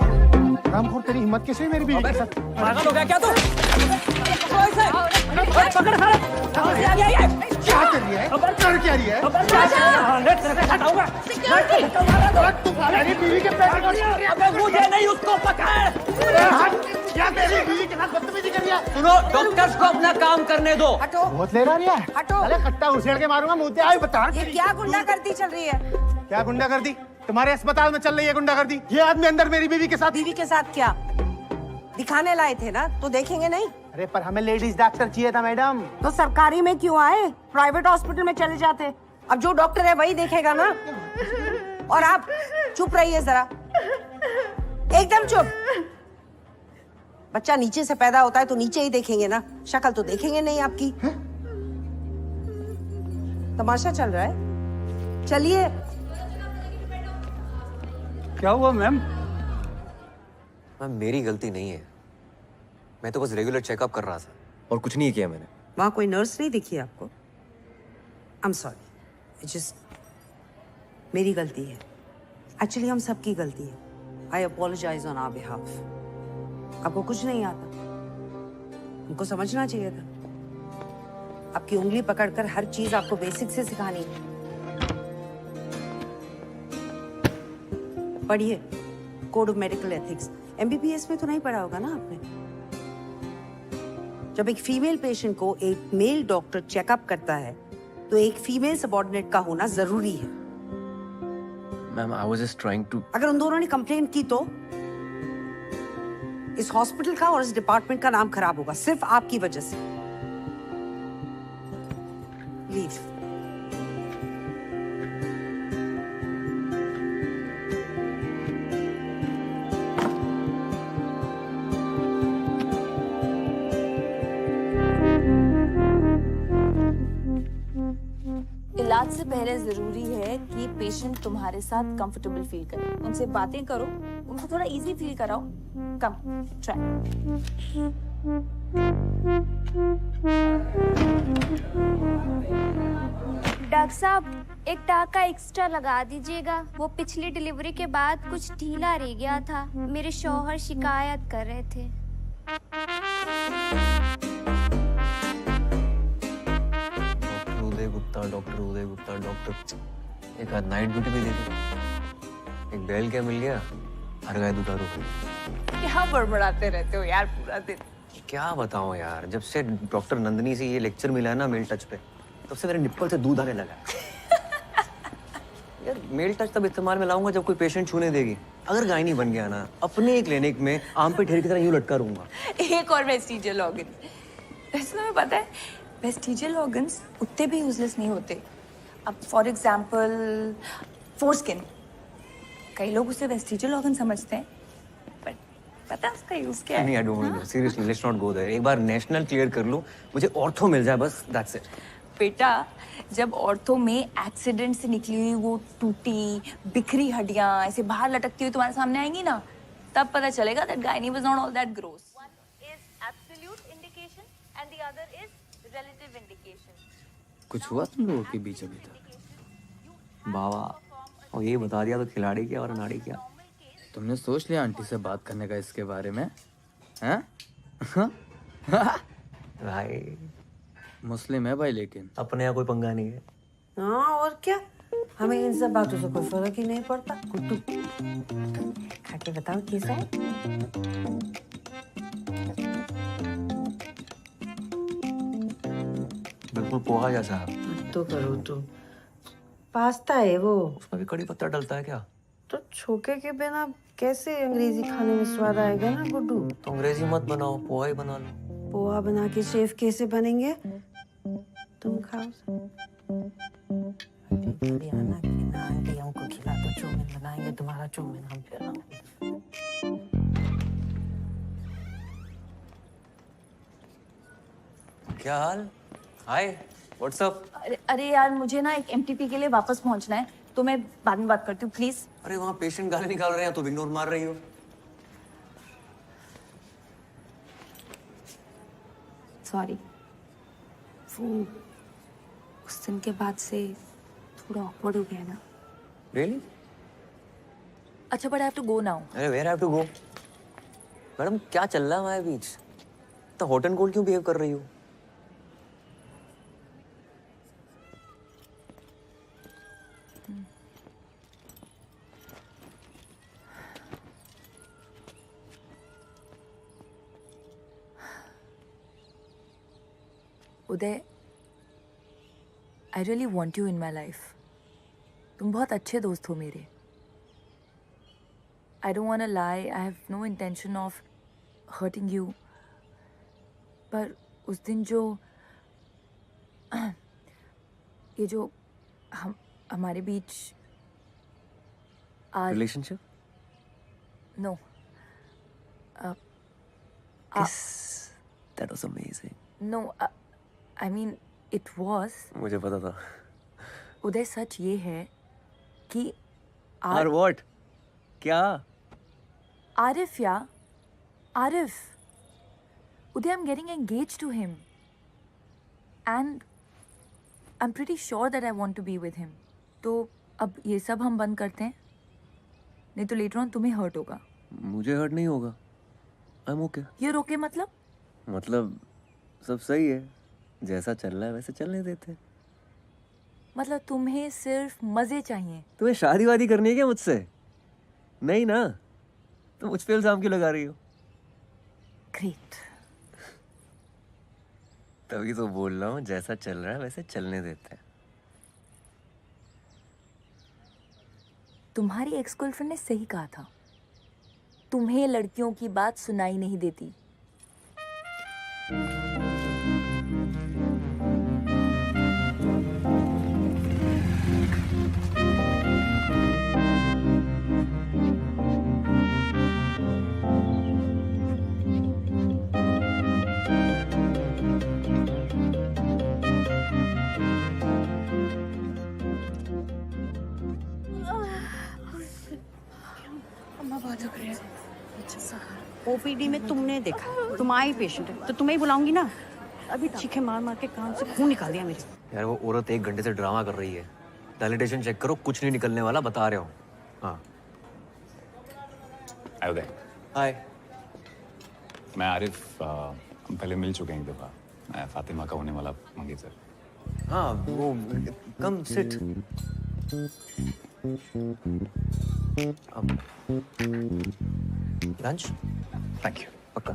रामखोर, तेरी हिम्मत कैसे हुई मेरी बीवी के साथ? पागल हो गया क्या तू? पकड़ साला। क्या कर रही है? कर क्या रही है? तुम्हारी बीवी के पैर मुझे नहीं, उसको पकड़। क्या तेरी बीवी के साथ बदतमीजी कर रही है? सुनो, डॉक्टर्स को अपना काम करने दो। हटो। बहुत ले रहा है। हटो। अरे कट्टा उछेड़ के मारूंगा, मुझे आई बता। ये क्या गुंडागर्दी चल रही है? क्या गुंडागर्दी? तुम्हारे अस्पताल में चल रही है गुंडागर्दी। ये आदमी अंदर मेरी बीवी के साथ। बीवी के साथ क्या? दिखाने लाए थे ना, तो देखेंगे नहीं? अरे पर हमें लेडीज डॉक्टर चाहिए था मैडम। तो सरकारी में क्यों आए? प्राइवेट हॉस्पिटल में चले जाते। अब जो डॉक्टर है वही देखेगा ना। और आप चुप रहिए जरा, एकदम चुप। बच्चा नीचे से पैदा होता है तो नीचे ही देखेंगे ना, शक्ल तो देखेंगे नहीं आपकी। तमाशा चल रहा है? चलिए। क्या हुआ मैम? मैम, मेरी गलती नहीं है। मैं तो बस रेगुलर चेकअप कर रहा था और कुछ नहीं किया मैंने। वहां कोई नर्स नहीं दिखी आपको? आई एम सॉरी, जस्ट मेरी गलती है। एक्चुअली हम सबकी गलती है। आई अपोलोजाइज ऑन आवर बिहाफ। आपको कुछ नहीं आता, हमको समझना चाहिए था। आपकी उंगली पकड़कर हर चीज आपको बेसिक से सिखानी है। पढ़िए code of medical ethics. MBBS में तो नहीं पढ़ा होगा ना आपने? जब एक फीमेल पेशेंट को एक मेल डॉक्टर चेकअप करता है तो एक फीमेल सबऑर्डिनेट का होना जरूरी है। Ma'am, I was just trying to. अगर उन दोनों ने कंप्लेंट की तो इस हॉस्पिटल का और इस डिपार्टमेंट का नाम खराब होगा, सिर्फ आपकी वजह से। लीव। इलाज से पहले जरूरी है कि पेशेंट तुम्हारे साथ कंफर्टेबल फील करे। उनसे बातें करो, उनको थोड़ा इजी फील कराओ। कम ट्राई। डॉक्टर साहब, एक टाका एक्स्ट्रा लगा दीजिएगा। वो पिछली डिलीवरी के बाद कुछ ढीला रह गया था। मेरे शौहर शिकायत कर रहे थे। डॉक्टर उदय गुप्ता, डॉक्टर। एक आध नाइट ड्यूटी भी दे दी। एक बैल क्या मिल गया, हर गाय दुधारू हुई। क्या बड़बड़ाते रहते हो यार पूरा दिन? क्या बताऊं यार, जब से डॉक्टर नंदिनी से ये लेक्चर मिला है ना मेल टच पे, तब से मेरे निप्पल से दूध आने लगा। यार मेल टच तब इस्तेमाल में लाऊंगा जब कोई पेशेंट छूने देगी। अगर गायनी बन गया ना, अपने ही क्लिनिक में आम पे ढेर की तरह यूं लटका रहूंगा। एक और वेस्टिजियल ऑर्गन। वैसे तुम्हें पता है वेस्टिजियल ऑर्गन्स उतने भी यूजलेस नहीं होते। अब फॉर एग्जांपल फोरस्किन, कई लोग उसे वेस्टिजियल ऑर्गन समझते हैं, बट पता है उसका यूज क्या है? नहीं, I don't know, seriously let's not go there. एक बार नेशनल क्लियर कर लूं, मुझे ऑर्थो मिल जाए बस, दैट्स इट। बेटा, जब ऑर्थो में एक्सीडेंट से निकली हुई वो टूटी बिखरी हड्डियां ऐसे बाहर लटकती हुई तुम्हारे सामने आएंगी ना, तब पता चलेगा that gynae was not all that gross. One is absolute indication and the other is relative indication. कुछ हुआ तुम लोगों के बीच अभी तक? बाबा, और ये बता दिया तो खिलाड़ी क्या और अनाड़ी क्या। तुमने सोच लिया आंटी से बात करने का इसके बारे में? हैं? भाई मुस्लिम है भाई, लेकिन अपने यहाँ कोई पंगा नहीं है। हाँ और क्या, हमें इन सब बातों से कोई फर्क ही नहीं पड़ता। गुड्डू, खा के बताओ कैसा है? बिल्कुल पोहा जैसा। तो करो तो। पास्ता है वो। उसमें भी कड़ी पत्ता डलता है क्या? तो छोके के बिना कैसे अंग्रेजी खाने में स्वाद आएगा ना गुड्डू? तो अंग्रेजी मत बनाओ, पोहा ही बना लो। पोहा बना के शेफ कैसे बनेंगे? तुम खाओ। आना खिला, आंटियों को खिला दो, चौमिन बनाएंगे तुम्हारा चौमिन हम फिर। क्या हाल? हाय, व्हाट्स अप? अरे यार मुझे ना एक एमटीपी के लिए वापस पहुंचना है, तो मैं बाद में बात करती हूँ प्लीज। अरे वहाँ पेशेंट गाली निकाल रहे हैं, तो इग्नोर मार रही हो। सॉरी, वो उस दिन के बाद से थोड़ा ऑकवर्ड हो गया ना। Really? अच्छा but I have to go now. अरे where have to go? Madam क्या चल रहा है हमारे बीच? तो हॉट एंड कोल्ड क्यों बिहेव कर रही हो? Uday, I really want you in my life. तुम बहुत अच्छे दोस्त हो मेरे। I don't want to lie, I have no intention of hurting you. पर उस दिन जो ये जो हमारे बीच relationship? No Kiss. That was amazing. No I mean it was. मुझे पता था। उदय सच ये है कि और what? क्या? आरिफ या Arif, Uday I am getting engage to him and I am pretty sure that I want to be with him. तो अब ये सब हम बंद करते हैं, नहीं तो लेटर ऑन तुम्हें हर्ट होगा। मुझे हर्ट नहीं होगा। I am okay. ये रोके मतलब सब सही है, जैसा चल रहा है वैसे चलने देते। मतलब तुम्हें सिर्फ मजे चाहिए। तुम्हें शादी वादी करनी है क्या मुझसे? नहीं ना, तो मुझ पे इल्जाम क्यों लगा रही हो? ग्रेट। तभी तो बोल रहा हूँ, जैसा चल रहा है वैसे चलने देते हैं। तुम्हारी एक्स गर्लफ्रेंड ने सही कहा था, तुम्हें लड़कियों की बात सुनाई नहीं देती। ओपीडी में तुमने देखा, तुम आई पेशेंट है तो तुम्हें ही बुलाऊंगी ना। अभी चीखे मार मार के कान से खून निकाल दिया मेरे। यार वो औरत 1 घंटे से ड्रामा कर रही है। डायलिटेशन चेक करो, कुछ नहीं निकलने वाला, बता रहे हो। हाँ। उदय। हाय। मैं आरिफ, हम पहले मिल चुके हैं एक दफ़ा। मैं फातिमा का होने वाला मंगेतर। हाँ वो come sit. Lunch? Thank you. पक्का?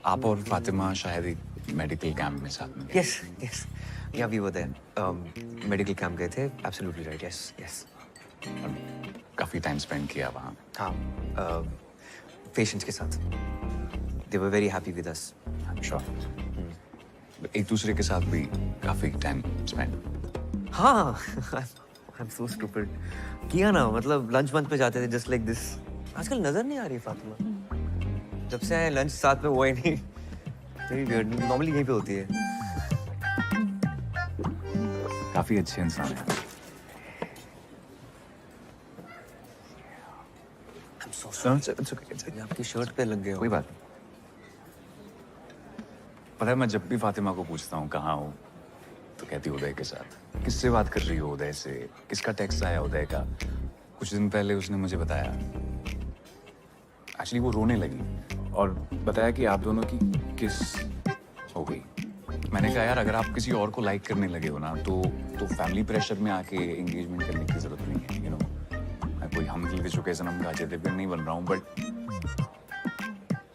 आप और फातिमा शायद एक मेडिकल कैंप में साथ में गए। Yes yes, yeah we were there. Medical camp गए थे। Absolutely right. Yes yes. काफ़ी टाइम स्पेंड किया वहाँ। हाँ, पेशेंट्स के साथ। They were very happy with us. I am sure. एक दूसरे के साथ भी काफ़ी टाइम स्पेंड। हाँ, आई एम सो स्टूपिड। किया ना, मतलब लंच मंच पे जाते थे जस्ट लाइक दिस। आजकल नजर नहीं आ रही फातिमा। जब से आए लंच साथ में हुआ ही नहीं। वेरी वियर्ड, नॉर्मली यहीं पे होती है। काफ़ी अच्छे इंसान है। I'm so sorry. आपकी शर्ट पे लग गए हो। कोई बात नहीं। पता है, मैं जब भी फातिमा को पूछता हूँ कहाँ हो, तो कहती उदय के साथ। किससे बात कर रही हो उदय से? किसका टेक्स्ट आया उदय का? कुछ दिन पहले उसने मुझे बताया, एक्चुअली वो रोने लगी और बताया कि आप दोनों की किस हो गई। मैंने कहा यार, अगर आप किसी और को लाइक करने लगे हो ना, तो फैमिली प्रेशर में आके एंगेजमेंट करने की जरूरत नहीं है। यू नो, मैं कोई हम दिल के चुके सनम का अजय देवगन नहीं बन रहा हूँ,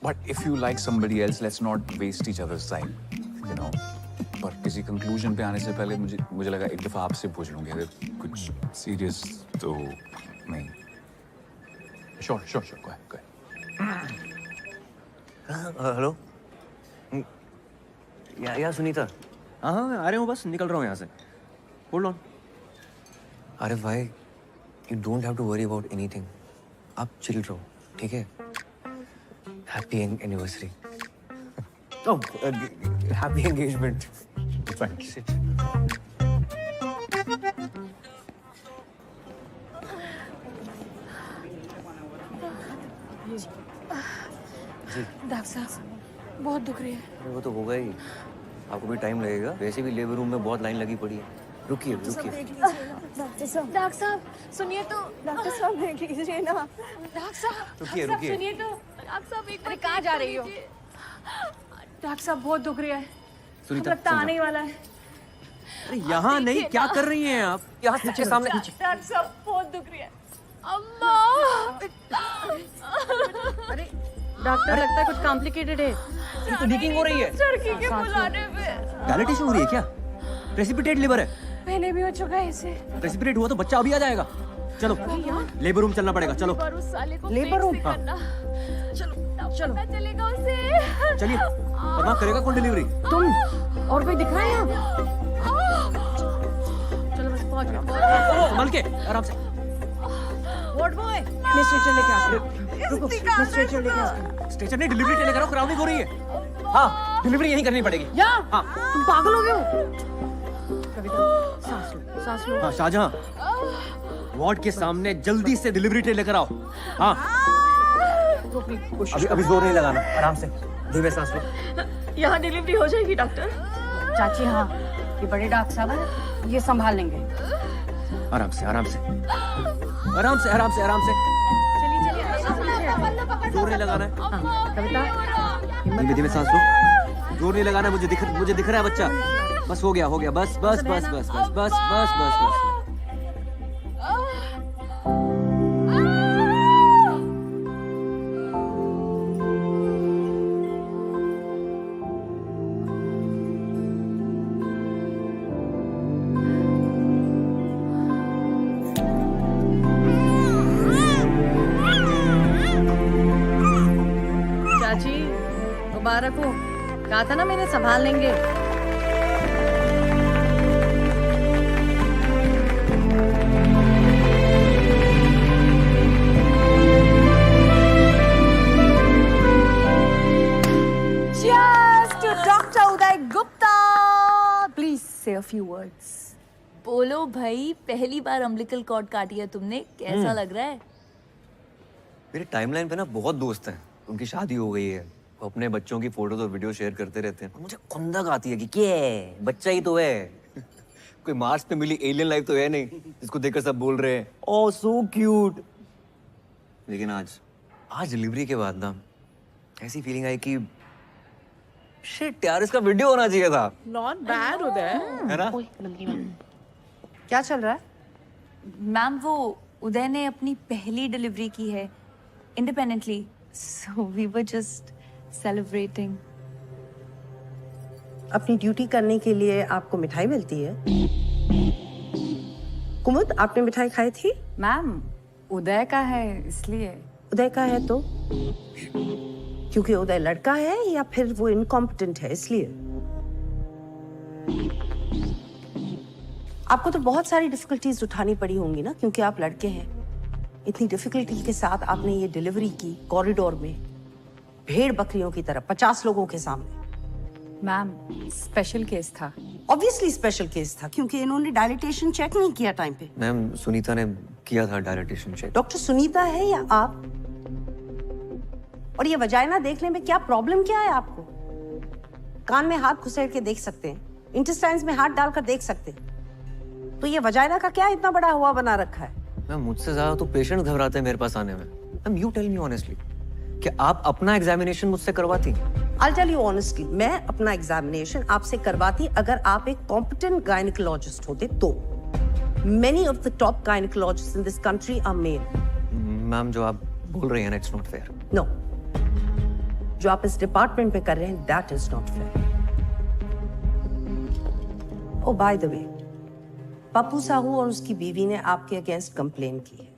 but if you like somebody else, let's not waste each other's time, you know. पर किसी कंक्लूजन पे आने से पहले मुझे लगा एक दफा आपसे पूछ लूंगी, अगर कुछ सीरियस तो नहीं। श्योर श्योर श्योर, गो हेलो। या सुनीता। हाँ हाँ, मैं आ रहा हूँ, बस निकल रहा हूँ यहाँ से। Hold on. अरे भाई, you don't have to worry about anything. आप चिल रहो, ठीक है? Happy anniversary. Oh, happy engagement. Fine. Sit. Doctor साहब बहुत दुख रही है। अरे वो तो होगा ही, आपको भी टाइम लगेगा। वैसे भी लेबर रूम में बहुत लाइन लगी पड़ी है। रुकिए रुकिए। डॉक्टर साहब सुनिए तो। डॉक्टर साहब देख लीजिए ना। डॉक्टर साहब रुकिए रुकिए। सुनिए तो। डॉक्टर साहब एक बार कहाँ जा रही हो? डॉक्टर साहब बहुत दुख रही है। सुनीता, लगता आने ही वाला है। अरे यहाँ नहीं, क्या कर रही हैं आप? यहाँ नीचे सामने। डॉक्टर साहब बहुत दुख रही है। अम्मा। अरे डॉक्टर लगता है कुछ कॉम्प्लिकेटेड है। ये तो लीकिंग हो रही है। चरखी के बुलाने पे। डायलिटेशन हो रही है क्या? प्रेसिपिटेट लिवर है। पहले भी हो चुका है इसे। प्रेसिपिटेट हुआ तो बच्चा अभी आ जाएगा। चलो लेबर रूम चलना पड़ेगा। चलो लेबर रूम। हाँ। चलो चलेगा उसे। चलिए, वरना करेगा कौन डिलीवरी? तुम और कोई दिख रहा है यहाँ? चलो बस पहुंच गए। संभल के, आराम से। वार्ड बॉय, मैं स्ट्रेचर लेके आता हूँ। रुको, मैं स्ट्रेचर लेके आता हूँ। स्टेशन नहीं, डिलीवरी लेकर आओ, क्राउडिंग हो रही है। हाँ, डिलीवरी यहीं करनी पड़ेगी। यहाँ? हाँ। तुम पागल हो गए हो? कविता, सांस लो, सांस लो। हाँ शाहजहां, वार्ड के सामने जल्दी से डिलीवरी ट्रे लेकर आओ। हाँ। अभी जोर नहीं लगाना, आराम से, धीमे सांस लो। यहाँ डिलीवरी हो जाएगी डॉक्टर? चाची हाँ, ये बड़े डॉक्टर साहब हैं, ये संभाल लेंगे। आराम से, आराम से, आराम से, आराम से, आराम से। जोर नहीं लगाना है। हाँ, कविता, धीमे धीमे सांस लो। जोर नहीं लगाना है, मुझे दिख रहा है बच्चा। बस हो गया, बस बस बस बस बस बस बस बस बस। चाची मुबारक हो। कहा था ना मेरे संभाल लेंगे। Cheers to Dr. Uday Gupta. Please say a few words. बोलो भाई, पहली बार अम्बिलिकल कॉर्ड काटी है तुमने, कैसा लग रहा है? मेरे टाइमलाइन पे ना बहुत दोस्त हैं, उनकी शादी हो गई है, वो अपने बच्चों की फोटोज और वीडियो शेयर करते रहते हैं। मुझे खुंदक आती है कि क्या बच्चा ही तो है। कोई मार्स पे मिली एलियन लाइफ तो है नहीं जिसको देखकर सब बोल रहे हैं ओह सो क्यूट। लेकिन आज डिलीवरी के बाद ना ऐसी फीलिंग आई कि शिट यार, इसका वीडियो होना चाहिए था। नॉट बैड उदय, है ना? क्या चल रहा है? मैम वो उदय ने अपनी पहली डिलीवरी की है independently, so we were just celebrating. अपनी ड्यूटी करने के लिए आपको मिठाई मिलती है। कुमुद, आपने मिठाई खाई थी? मैम उदय का है इसलिए। उदय का है तो? क्योंकि उदय लड़का है या फिर वो इनकॉम्पिटेंट है इसलिए? आपको तो बहुत सारी डिफिकल्टीज उठानी पड़ी होंगी ना, क्योंकि आप लड़के हैं। इतनी डिफिकल्टी के साथ आपने ये डिलीवरी की कॉरिडोर में, भेड़ बकरियों की तरह 50 लोगों के सामने। मैम स्पेशल केस था। ऑब्वियसली स्पेशल केस था, क्योंकि इन्होंने डायलिटेशन चेक नहीं किया टाइम पे। मैम सुनीता ने किया था डायलिटेशन चेक। डॉक्टर सुनीता है या आप? और ये वजाइना देखने में क्या प्रॉब्लम क्या है आपको? कान में हाथ घुसेड़ के देख सकते हैं, इंटेस्टाइन्स में हाथ डालकर देख सकते हैं, तो ये वजाइना का क्या इतना बड़ा हुआ बना रखा है? मैम मुझसे ज्यादा तो पेशेंट घबराते हैं मेरे पास आने में। Ma'am you tell me honestly, कि आप अपना एग्जामिनेशन मुझसे करवाती? I'll tell you honestly, मैं अपना एग्जामिनेशन आपसे करवाती अगर आप एक कॉम्पिटेंट गायनिकोलॉजिस्ट होते तो। Many of the top gynecologists in this country are male. Ma'am जो आप बोल रही हैं ना, it's not fair. No. जो आप इस डिपार्टमेंट पे कर रहे हैं, that is not fair. Oh, by the way, Pappu Sahu और उसकी बीवी ने आपके अगेंस्ट कंप्लेन की है।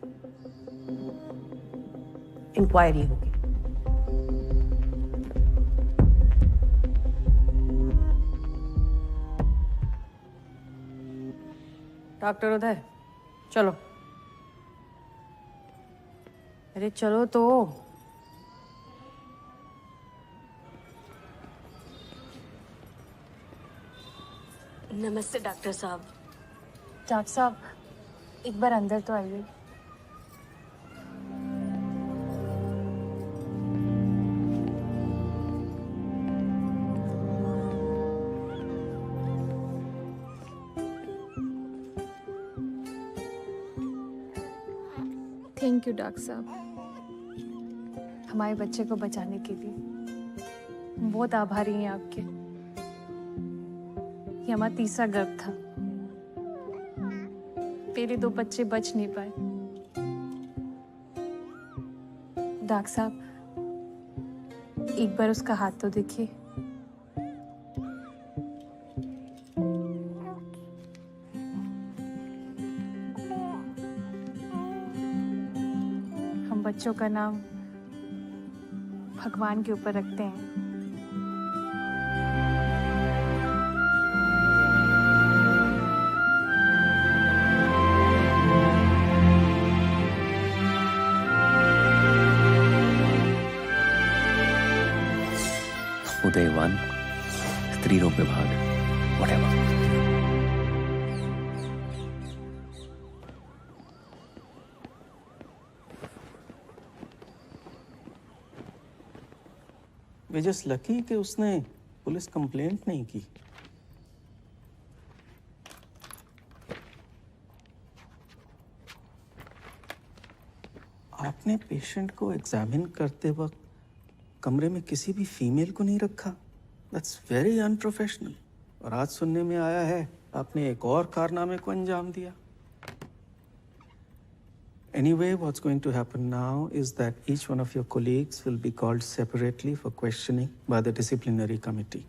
इंक्वायरी होगी। डॉक्टर उदय चलो। अरे चलो तो। नमस्ते डॉक्टर साहब। डॉक्टर साहब एक बार अंदर तो आइए। थैंक यू डॉक्टर साहब, हमारे बच्चे को बचाने के लिए। हम बहुत आभारी हैं आपके। ये हमारा तीसरा गर्भ था, पहले 2 बच्चे बच नहीं पाए। डॉक्टर साहब एक बार उसका हाथ तो देखिए। हम बच्चों का नाम भगवान के ऊपर रखते हैं। उदय 1, स्त्री रोग विभाग, whatever. वे जस्ट लकी कि उसने पुलिस कंप्लेंट नहीं की। आपने पेशेंट को एग्जामिन करते वक्त कमरे में किसी भी फीमेल को नहीं रखा। That's very unprofessional. और आज सुनने में आया है आपने एक और कारनामे को अंजाम दिया। Anyway, what's going to happen now is that each one of your colleagues will be called separately for questioning by the disciplinary committee.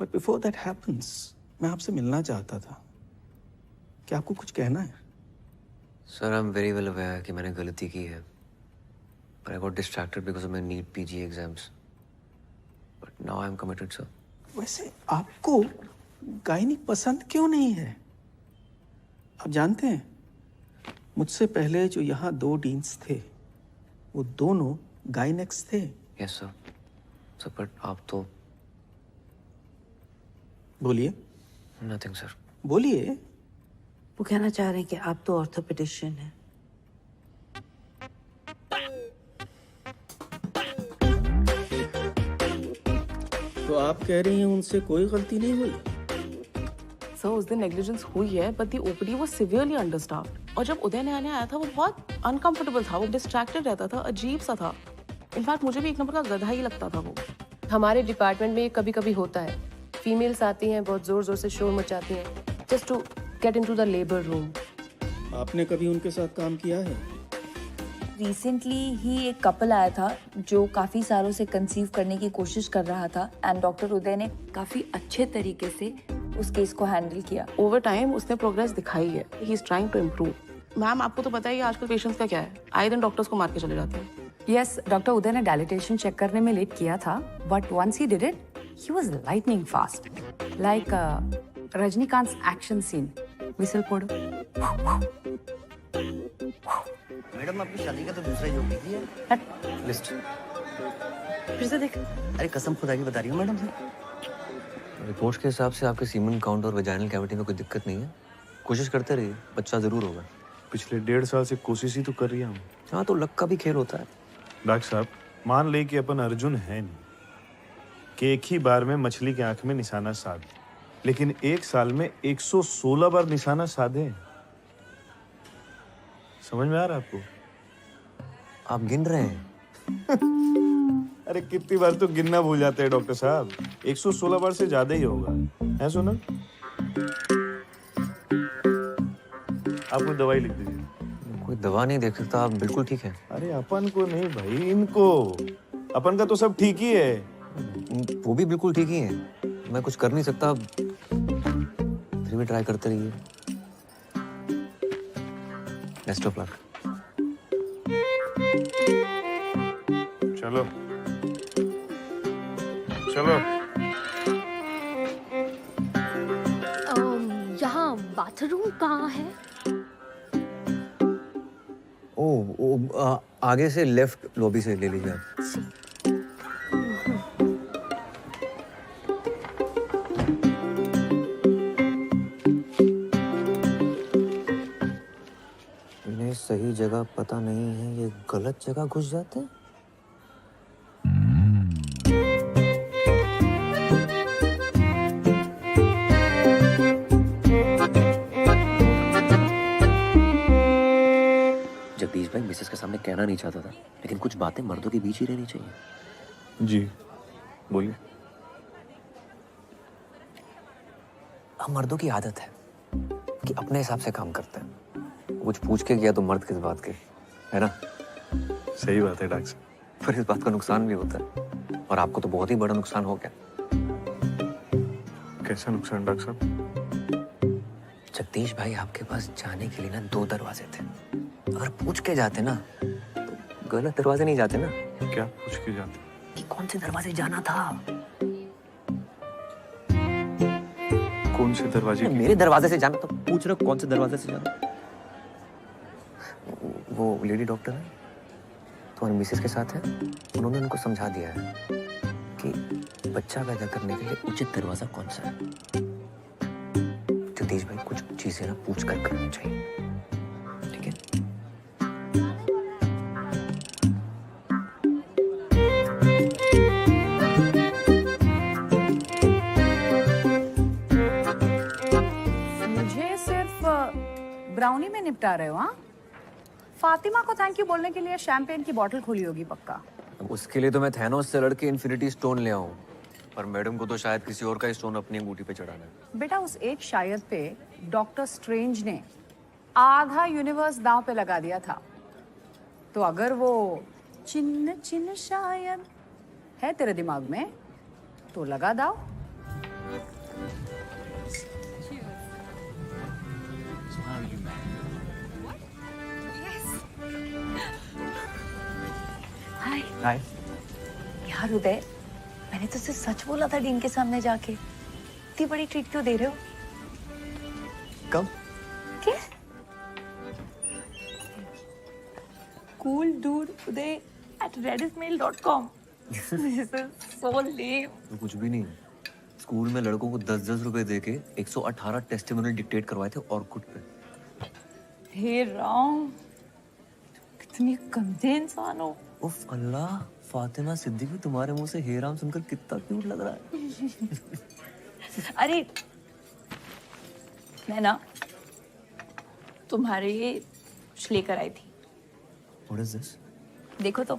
But before that happens, मैं आपसे मिलना चाहता था। क्या आपको कुछ कहना है? Sir, I am very well aware कि मैंने गलती की है, but I got distracted because of my NEET PG exams. But now I am committed, sir. वैसे आपको गायनी पसंद क्यों नहीं है? आप जानते हैं मुझसे पहले जो यहाँ 2 डीन्स थे वो दोनों गायनेक्स थे। Yes sir. सर बट आप तो बोलिए। Nothing sir. बोलिए। वो कहना चाह रहे हैं कि आप तो ऑर्थोपेडिशियन हैं। तो आप कह रही हैं उनसे कोई गलती नहीं हुई? सर उस दिन नेग्लिजेंस हुई है, but the OPD was severely understaffed. और जब उदय नया नया आया था वो बहुत अनकंफर्टेबल था, वो डिस्ट्रैक्टेड रहता था, अजीब सा था। इनफैक्ट मुझे भी एक नंबर का गधा ही लगता था वो। हमारे डिपार्टमेंट में ये कभी कभी होता है। फीमेल्स आती हैं, बहुत जोर जोर से शोर मचाती हैं, just to get into the labour room. आपने कभी उनके साथ काम किया है? रिसेंटली ही एक कपल आया था जो काफ़ी सालों से कंसीव करने की कोशिश कर रहा था एंड डॉक्टर उदय ने काफ़ी अच्छे तरीके से उस केस को हैंडल किया। ओवर टाइम उसने प्रोग्रेस दिखाई है। He is trying to improve. Ma'am आपको तो पता ही है आजकल पेशेंट्स का क्या है, आए दिन डॉक्टर्स को मार के चले जाते हैं। यस, डॉक्टर उदय ने डायलिटेशन चेक करने में लेट किया था, but once he did it he was lightning fast, like Rajinikanth action scene. Whistle पड़ो। मैडम आपकी शादी का तो दूसरा जोक लिखी है। लिस्ट फिर से देख। अरे कसम खुदा की बता रही हूँ मैडम से। रिपोर्ट के हिसाब से आपके सीमन काउंट और वेजाइनल कैविटी में कोई दिक्कत नहीं है। कोशिश करते रहिए, बच्चा जरूर होगा। पिछले 1.5 साल से कोशिश ही तो कर रही हूँ। हाँ तो लक का भी खेल होता है। डॉक्टर साहब मान ले कि अपन अर्जुन है नहीं कि एक ही बार में मछली की आंख में निशाना साध, लेकिन 1 साल में 116 बार निशाना साधे। समझ में आ रहा है आपको? आप गिन रहे हैं? अरे कितनी बार तो गिनना भूल जाते हैं डॉक्टर साहब। 116 बार से ज्यादा ही होगा। है सुना? आप कोई दवाई लिख दीजिए। कोई दवा नहीं देख सकता, आप बिल्कुल ठीक है। अरे अपन को नहीं भाई, इनको। अपन का तो सब ठीक ही है। वो भी बिल्कुल ठीक ही है। मैं कुछ कर नहीं सकता, फिर भी ट्राई करते रहिए। Best of luck. चलो चलो। यहाँ बाथरूम कहाँ है? आगे से लेफ्ट लॉबी से ले लीजिए आप। जगह पता नहीं है, ये गलत जगह घुस जाते हैं। जगदीश भाई मिसेस के सामने कहना नहीं चाहता था, लेकिन कुछ बातें मर्दों के बीच ही रहनी चाहिए। जी बोलिए। हम मर्दों की आदत है कि अपने हिसाब से काम करते हैं। कुछ पूछ के किया तो मर्द किस बात के, है ना? सही बात है डॉक्टर साहब। पर इस बात का नुकसान भी होता है, और आपको तो बहुत ही बड़ा नुकसान हो गया। कैसा नुकसान डॉक्टर साहब? जगदीश भाई आपके पास जाने के लिए ना 2 दरवाजे थे। अगर पूछ के जाते ना तो गलत दरवाजे नहीं जाते ना। क्या पूछ के जाते? कि कौन से दरवाजे जाना था। कौन से दरवाजे? मेरे दरवाजे से जाना, तो पूछ रहे हो कौन से दरवाजे से जाना। वो लेडी डॉक्टर है, तुम्हारी मिसेस के साथ है, उन्होंने उनको समझा दिया है कि बच्चा पैदा करने के लिए उचित दरवाजा कौन सा है। जगदीश भाई कुछ चीजें ना पूछ कर करनी चाहिए, ठीक है? मुझे सिर्फ ब्राउनी में निपटा रहे हो? हाँ, फातिमा को थैंक यू बोलने के लिए शैंपेन की बोतल खोली होगी पक्का। उसके लिए तो मैं थैनोस से लड़के इन्फिनिटी स्टोन ले आऊं, पर मैडम को तो शायद किसी और का स्टोन अपनी अंगूठी पे चढ़ाना है। बेटा उस एक शायद पे डॉक्टर स्ट्रेंज ने आधा यूनिवर्स दांव पे लगा दिया था, तो अगर वो चिन्ह चिन्ह शायद है तेरे दिमाग में तो लगा दाव। हाय हाय। यार उदय, मैंने तो सिर्फ सच बोला था डीन के सामने जाके। इतनी बड़ी ट्रीट क्यों दे रहे हो? कब? क्या? Cool dude Uday at redditmail.com. This is so lame. तो कुछ भी नहीं, स्कूल में लड़कों को 10-10 रुपए देके 118 टेस्टिमोनियल डिक्टेट करवाए थे ऑर्कुट पे। हे राम, कितनी गंदे इंसान हो। उफ अल्लाह, फातिमा सिद्दीकी तुम्हारे मुंह से हे राम सुनकर कितना क्यूट लग रहा है। अरे मैं ना तुम्हारे लिए कुछ लेकर आई थी। What is this? देखो तो।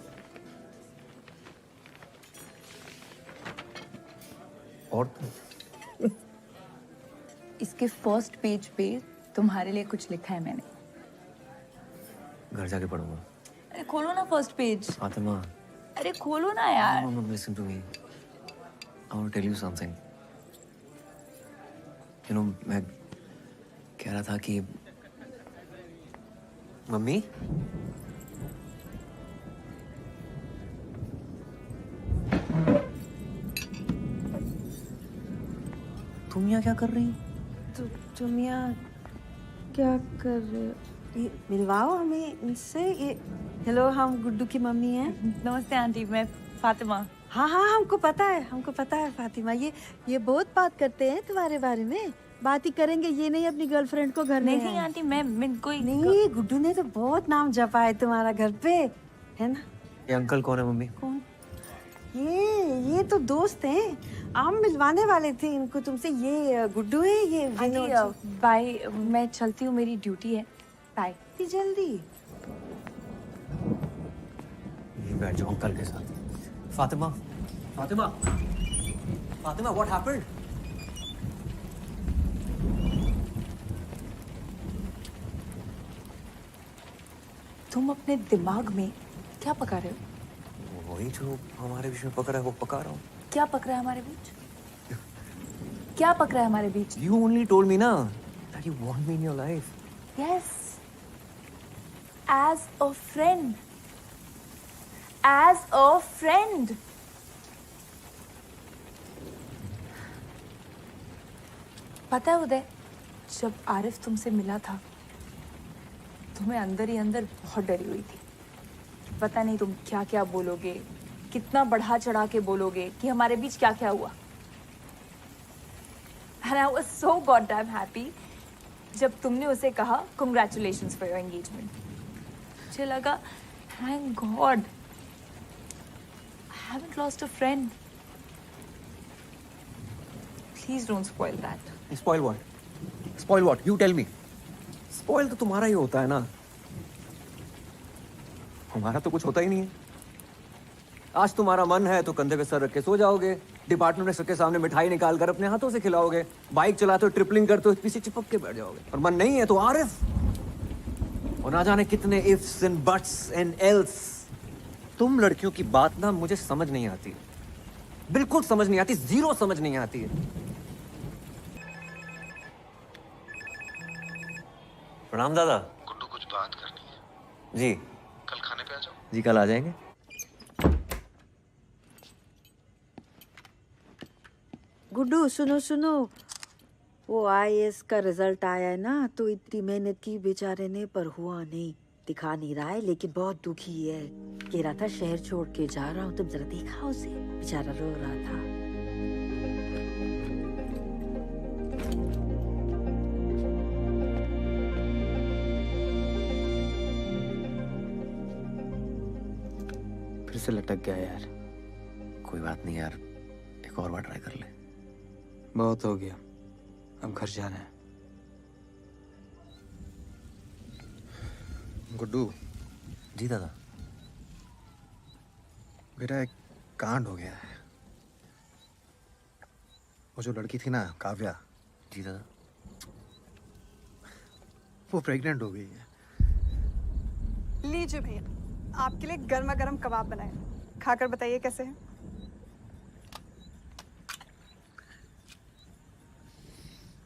और इसके फर्स्ट पेज पे तुम्हारे लिए कुछ लिखा है मैंने। घर जाके पढ़ूंगा। अरे खोलो ना फर्स्ट पेज। फातिमा, अरे खोलो ना यार। no, listen to me. I want to tell you something. You know, मैं कह रहा था कि मम्मी, तुम यहाँ क्या कर रही हो? तुम यहाँ क्या कर रहे हो? ये मिलवाओ हमें इनसे। ये हेलो, हम गुड्डू की मम्मी हैं। नमस्ते आंटी, मैं फातिमा। हाँ हाँ, हमको पता है फातिमा। ये बहुत बात करते हैं तुम्हारे बारे में। बात ही करेंगे, ये नहीं अपनी गर्लफ्रेंड को घर में। नहीं आंटी, मैं कोई नहीं, गुड्डू ने तो बहुत नाम जपा है तुम्हारा घर पे, है ना? ये अंकल कौन है मम्मी? कौन? ये तो दोस्त हैं। हम मिलवाने वाले थे इनको तुमसे। ये गुड्डू है, ये आंटी बाय, मैं चलती हूँ, मेरी ड्यूटी है। बाय। जल्दी ये बैठ जाओ अंकल के साथ। Fatima, Fatima, Fatima, what happened? तुम अपने दिमाग में क्या पका रहे हो? वही जो हमारे बीच में पक रहा है वो पका रहा हूँ। क्या पक रहा है हमारे बीच? क्या पक रहा है हमारे बीच? You only told me ना that you want me in your life. Yes, as a friend. As a friend. पता है उदय, जब आरिफ तुमसे मिला था तो मैं अंदर ही अंदर बहुत डरी हुई थी। पता नहीं तुम क्या क्या बोलोगे, कितना बढ़ा चढ़ा के बोलोगे कि हमारे बीच क्या क्या हुआ। And I was so goddamn happy जब तुमने उसे कहा congratulations for your engagement. मुझे लगा thank God I haven't lost a friend. Please don't spoil that. Spoil what? Spoil what? You tell me. Spoil तो तुम्हारा ही होता है ना, हमारा तो कुछ होता ही नहीं है. आज तुम्हारा मन है तो कंधे पे सर रख के सो जाओगे, डिपार्टमेंट में सबके सामने मिठाई निकाल कर अपने हाथों से खिलाओगे, बाइक चलाते हो ट्रिपलिंग करते हो पीछे चिपक के बैठ जाओगे. और मन नहीं है तो आरिफ, और ना जाने कितने ifs and buts and else. तुम लड़कियों की बात ना मुझे समझ नहीं आती, बिल्कुल समझ नहीं आती, जीरो समझ नहीं आती है. प्रणाम दादा. गुड्डू कुछ बात करनी है जी. कल खाने पे आ जाओ. जी कल आ जाएंगे. गुड्डू सुनो सुनो, वो IAS का रिजल्ट आया है ना, तो इतनी मेहनत की बेचारे ने पर हुआ नहीं. दिखा नहीं रहा है लेकिन बहुत दुखी है. कह रहा था शहर छोड़ के जा रहा हूँ. तुम जरा देखा उसे, बेचारा रो रहा था. फिर से लटक गया यार. कोई बात नहीं यार, एक और बार ट्राई कर ले. बहुत हो गया, अब घर जाना है. गुड्डू. जी दादा. बेटा एक कांड हो गया है. वो जो लड़की थी ना काव्या. जी दादा. वो प्रेग्नेंट हो गई है. लीजिए भैया, आपके लिए गर्मा गर्म कबाब बनाए, खाकर बताइए कैसे है.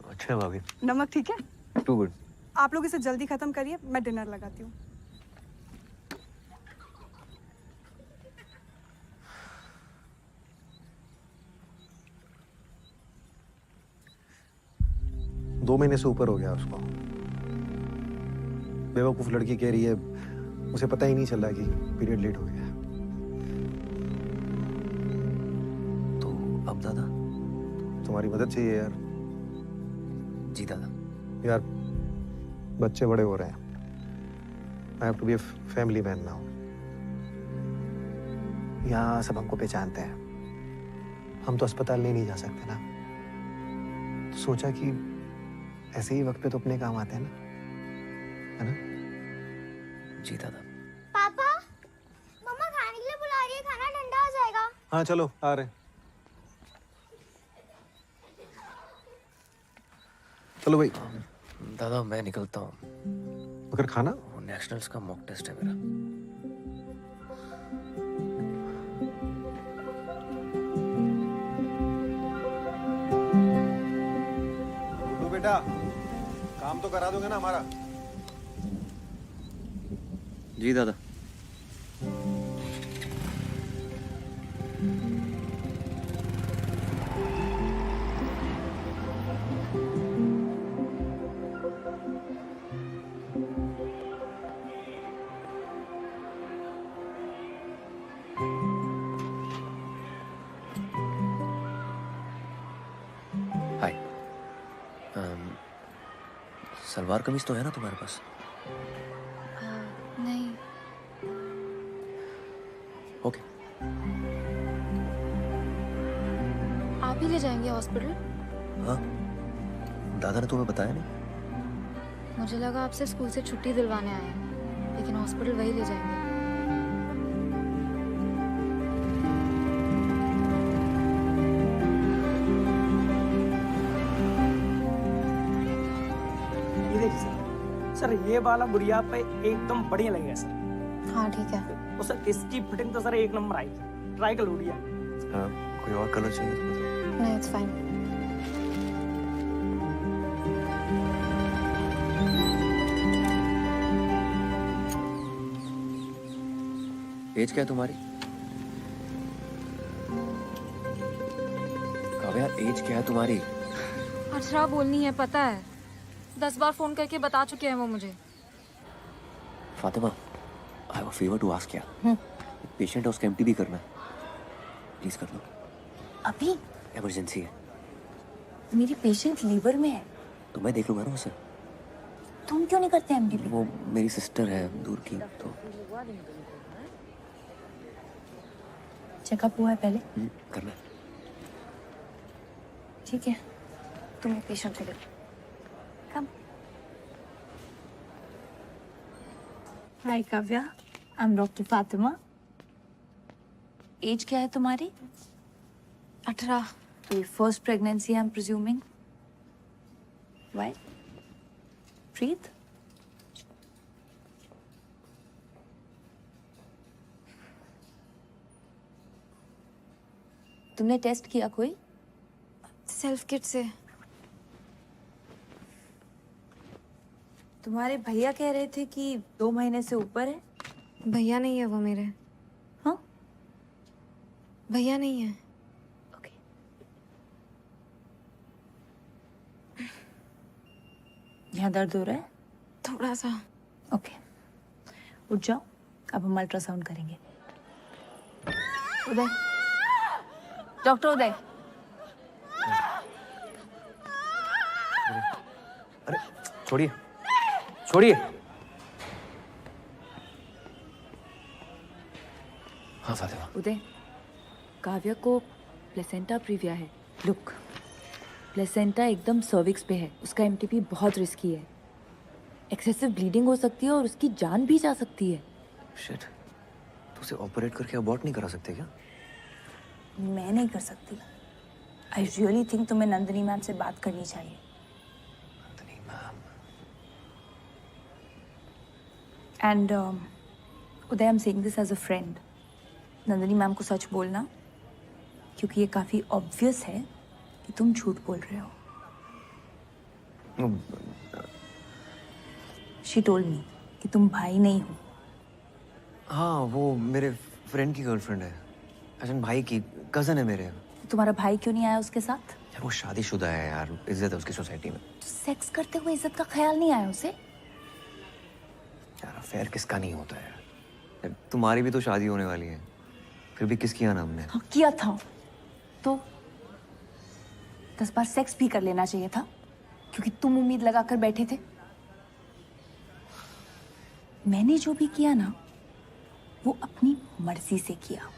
अच्छा है भाभी. नमक ठीक है? Too good. आप लोग इसे जल्दी खत्म करिए, मैं डिनर लगाती हूँ. दो महीने से ऊपर हो गया उसको. बेवकूफ लड़की कह रही है उसे पता ही नहीं चल रहा कि पीरियड लेट हो गया. तो अब दादा? तुम्हारी मदद चाहिए यार. जी दादा. यार बच्चे बड़े हो रहे हैं. I have to be a family man now. यहाँ सब हमको पहचानते हैं. हम तो अस्पताल नहीं जा सकते ना. तो सोचा कि ऐसे ही वक्त पे तो अपने काम आते हैं ना, है ना? जी दादा. पापा, मम्मा खाने के लिए बुला रही है, खाना ठंडा हो जाएगा. हाँ चलो आ रहे. चलो भाई. दादा मैं निकलता हूँ. मगर खाना? वो नेशनल्स का मॉक टेस्ट है मेरा. तो बेटा काम तो करा दोगे ना हमारा? जी दादा. हाय. सलवार कमीज तो है ना तुम्हारे पास? नहीं. ओके. आप ही ले जाएंगे हॉस्पिटल? हाँ, दादा ने तुम्हें बताया नहीं? मुझे लगा आपसे स्कूल से छुट्टी दिलवाने आए हैं, लेकिन हॉस्पिटल वही ले जाएंगे. ये देखिए सर, सर ये वाला गुड़िया पे एकदम बढ़िया लगेगा सर. हाँ ठीक है. तो सर इसकी फिटिंग तो सर एक नंबर आएगी. ट्राई कर गुड़िया. हाँ, कोई और कलर चाहिए तो बताओ. नहीं, इट्स फाइन. एज क्या है तुम्हारी? काव्या एज क्या है तुम्हारी? 18 बोलनी है, पता है. 10 बार फोन करके बता चुके हैं वो मुझे. Fatima, I have a favour to ask यार. पेशेंट है, उसका एमटीबी करना है. प्लीज कर लो. अभी? इमरजेंसी है. मेरी पेशेंट लीवर में है. तो मैं देख लूंगा ना उसे. तुम क्यों नहीं करते एमडीपी? वो मेरी सिस्टर है दूर की, तो चेकअप हुआ है पहले? करना है। ठीक है, तुम एक पेशेंट को देखो। Come. Hi Kavya, I am doctor Fatima. Age क्या है तुम्हारी? 18। तो first pregnancy I am presuming. Why? Breathe. तुमने टेस्ट किया कोई? सेल्फ किट से। तुम्हारे भैया कह रहे थे कि 2 महीने से ऊपर है। भैया नहीं है वो मेरे। हाँ? भैया नहीं है। यहाँ दर्द हो रहा है? थोड़ा सा। ओके, उठ जाओ, अब हम अल्ट्रासाउंड करेंगे। उदय, डॉक्टर उदय। अरे छोड़िए, छोड़िए। हाँ फातिमा। उदय, काव्या को प्लेसेंटा प्रीविया है। लुक, प्लेसेंटा एकदम सर्विक्स पे है, उसका एमटीपी बहुत रिस्की है। एक्सेसिव ब्लीडिंग हो सकती है और उसकी जान भी जा सकती है। शिट, तो उसे ऑपरेट करके अबॉर्ट नहीं करा सकते क्या? मैं नहीं कर सकती। आई रियली थिंक तुम्हें नंदिनी मैम से बात करनी चाहिए। Nandini ma'am. And Uday, I am saying this as a friend. Nandini ma'am को सच बोलना, क्योंकि ये काफी ऑब्वियस है कि तुम झूठ बोल रहे हो। शी टोल्ड मी कि तुम भाई नहीं हो। हाँ, वो मेरे फ्रेंड की गर्लफ्रेंड है। अजन भाई की कजन है मेरे। तुम्हारा भाई क्यों नहीं आया उसके साथ? यार वो शादीशुदा है यार, इज्जत है उसकी सोसाइटी में। सेक्स करते हुए इज्जत का ख्याल नहीं आया उसे? यार अफेयर किसका नहीं होता है यार, तुम्हारी भी तो शादी होने वाली है, फिर भी किस किया ना हमने? हाँ, किया था तो 10 बार सेक्स भी कर लेना चाहिए था, क्योंकि तुम उम्मीद लगाकर बैठे थे। मैंने जो भी किया ना, वो अपनी मर्जी से किया,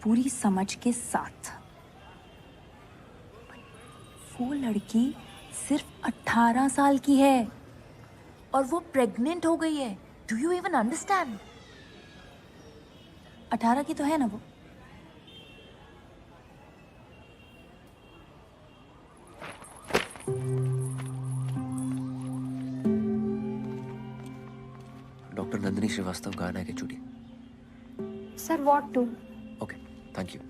पूरी समझ के साथ। वो लड़की सिर्फ 18 साल की है और वो प्रेग्नेंट हो गई है। Do you even understand? 18 की तो है ना वो। डॉक्टर नंदिनी श्रीवास्तव गाना है कि चुड़ी? Sir what to? Okay, thank you.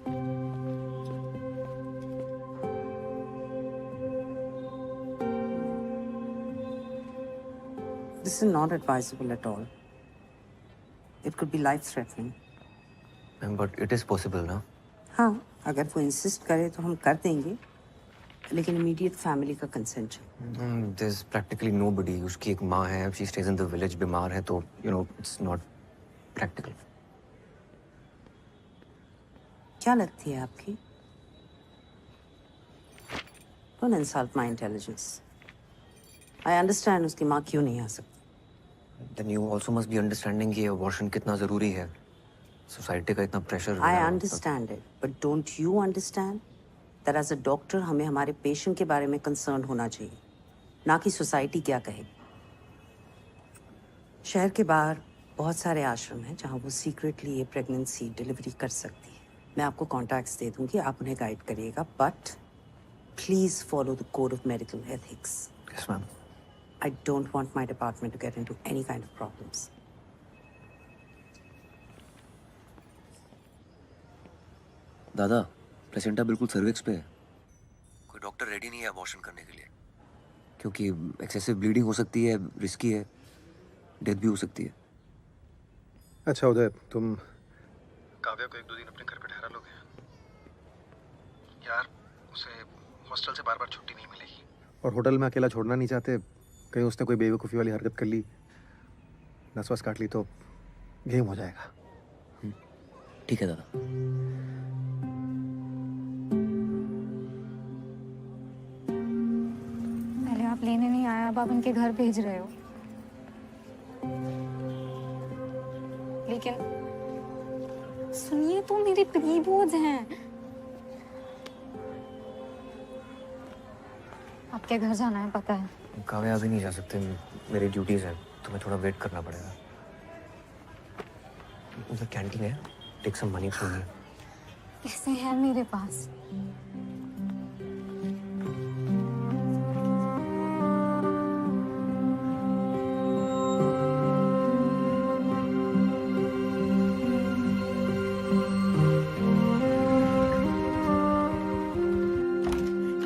This is not advisable at all. It could be life-threatening. But it is possible ना? हाँ, अगर वो इंसिस्ट करे तो हम कर देंगे, लेकिन इमीडिएट फैमिली का कंसेंट चाहिए। There is practically nobody. उसकी एक माँ है, she stays in the village, बीमार है, तो you know it's not practical. क्या लगती है आपकी? Don't insult my intelligence. I understand उसकी माँ क्यों नहीं आ सकती। Then you also must be understanding कि अबॉर्शन कितना जरूरी है, सोसाइटी का इतना pressure. I understand it, but don't you understand that as a doctor हमें हमारे पेशेंट के बारे में कंसर्न होना चाहिए, ना कि सोसाइटी क्या कहे। शहर के बाहर बहुत सारे आश्रम हैं जहाँ वो सीक्रेटली ये प्रेगनेंसी डिलीवरी कर सकती है। मैं आपको कॉन्टैक्ट्स दे दूंगी, आप उन्हें गाइड करिएगा, but please follow the code of medical ethics. Yes ma'am. I don't want my department to get into any kind of problems. दादा, प्लेसेंटा बिल्कुल सर्विक्स पे है। कोई डॉक्टर रेडी नहीं है अबॉर्शन करने के लिए, क्योंकि एक्सेसिव ब्लीडिंग हो सकती है, रिस्की है, डेथ भी हो सकती है। अच्छा उदय, तुम काव्या को 1-2 दिन अपने घर पे ठहरा लोगे? यार उसे हॉस्टल से बार बार छुट्टी नहीं मिलेगी, और होटल में अकेला छोड़ना नहीं चाहते। कहीं उसने कोई बेवकूफ़ी वाली हरकत कर ली, नस वस काट ली तो गेम हो जाएगा। ठीक है दादा। पहले आप आप लेने नहीं आए, अब आप उनके घर भेज रहे हो। लेकिन सुनिए, तो मेरे प्रीबोर्ड्स हैं। आपके घर जाना है पता है। काव्या अभी नहीं जा सकते, मेरी ड्यूटीज है, तुम्हें थोड़ा वेट करना पड़ेगा। उधर कैंटीन है, take some money from me. पैसे हैं मेरे पास।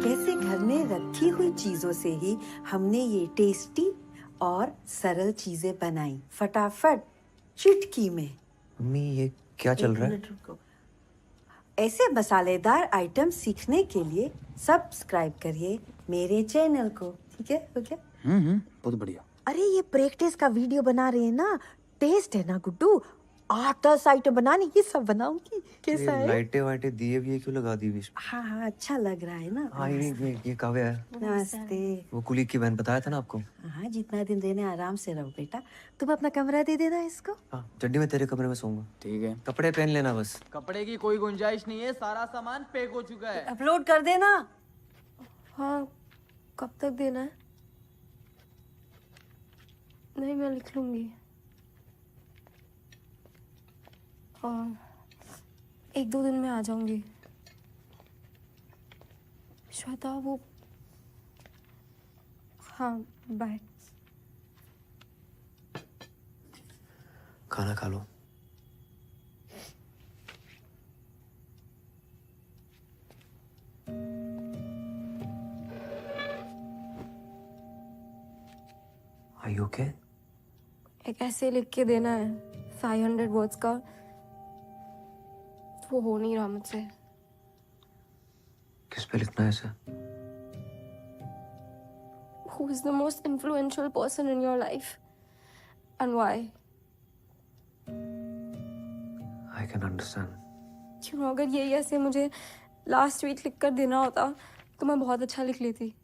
कैसे घर में रखी हुई चीजों से ही हमने ये टेस्टी और सरल चीजें बनाई, फटाफट चुटकी में। मम्मी ये क्या चल रहा है? ऐसे मसालेदार आइटम सीखने के लिए सब्सक्राइब करिए मेरे चैनल को, ठीक है? हो गया? बहुत बढ़िया। अरे ये प्रैक्टिस का वीडियो बना रहे हैं ना, टेस्ट है ना गुड्डू, 8-10 आइटम बनाने, ये सब बनाऊंगी। कैसा है? लाइटें वाइटें दिए भी क्यों लगा दी बीच में? हाँ अच्छा लग रहा है ना। हाँ ये काव्या है, नमस्ते। वो कुली की बहन, बताया था ना आपको। हाँ जितना दिन देने आराम से रहो बेटा, तुम अपना कमरा दे देना इसको। हाँ चड्डी में तेरे कमरे में सोऊंगा। ठीक है। कपड़े पहन लेना बस। कपड़े की कोई गुंजाइश नहीं है, सारा सामान पैक हो चुका है। अपलोड कर देना। हाँ कब तक देना है? नहीं मैं लिख लूंगी। और 1-2 दिन में आ जाऊंगी। श्वेता वो, हाँ बाय। खाना खा लो। Are you okay? एक ऐसे लिख के देना है 500 वर्ड्स का, वो हो नहीं रहा मुझसे। किस पे लिखना है इसे? Who is the most influential person in your life and why? I can understand. क्यों, अगर यही ऐसे मुझे लास्ट वीक लिख कर देना होता तो मैं बहुत अच्छा लिख लेती।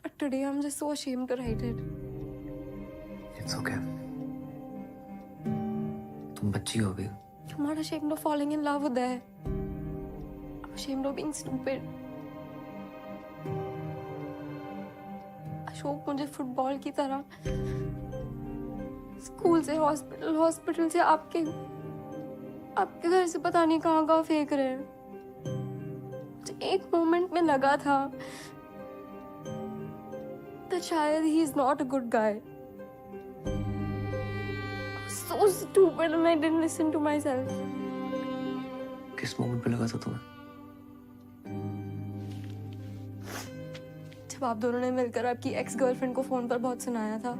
But today I'm just so ashamed to write it. It's okay. तुम बच्ची हो अभी। I'm not ashamed of falling in love with her. I'm ashamed of being stupid. Ashok मुझे फुटबॉल की तरह स्कूल से हॉस्पिटल, हॉस्पिटल से आपके घर से पता नहीं कहाँ फेंक रहे हैं। मुझे एक मोमेंट में लगा था that शायद he is not a good guy. So stupid and I didn't listen to myself. किस मोमेंट पे लगा था तुम्हें? जब आप दोनों ने मिलकर आपकी एक्स गर्लफ्रेंड को फोन पर बहुत सुनाया था।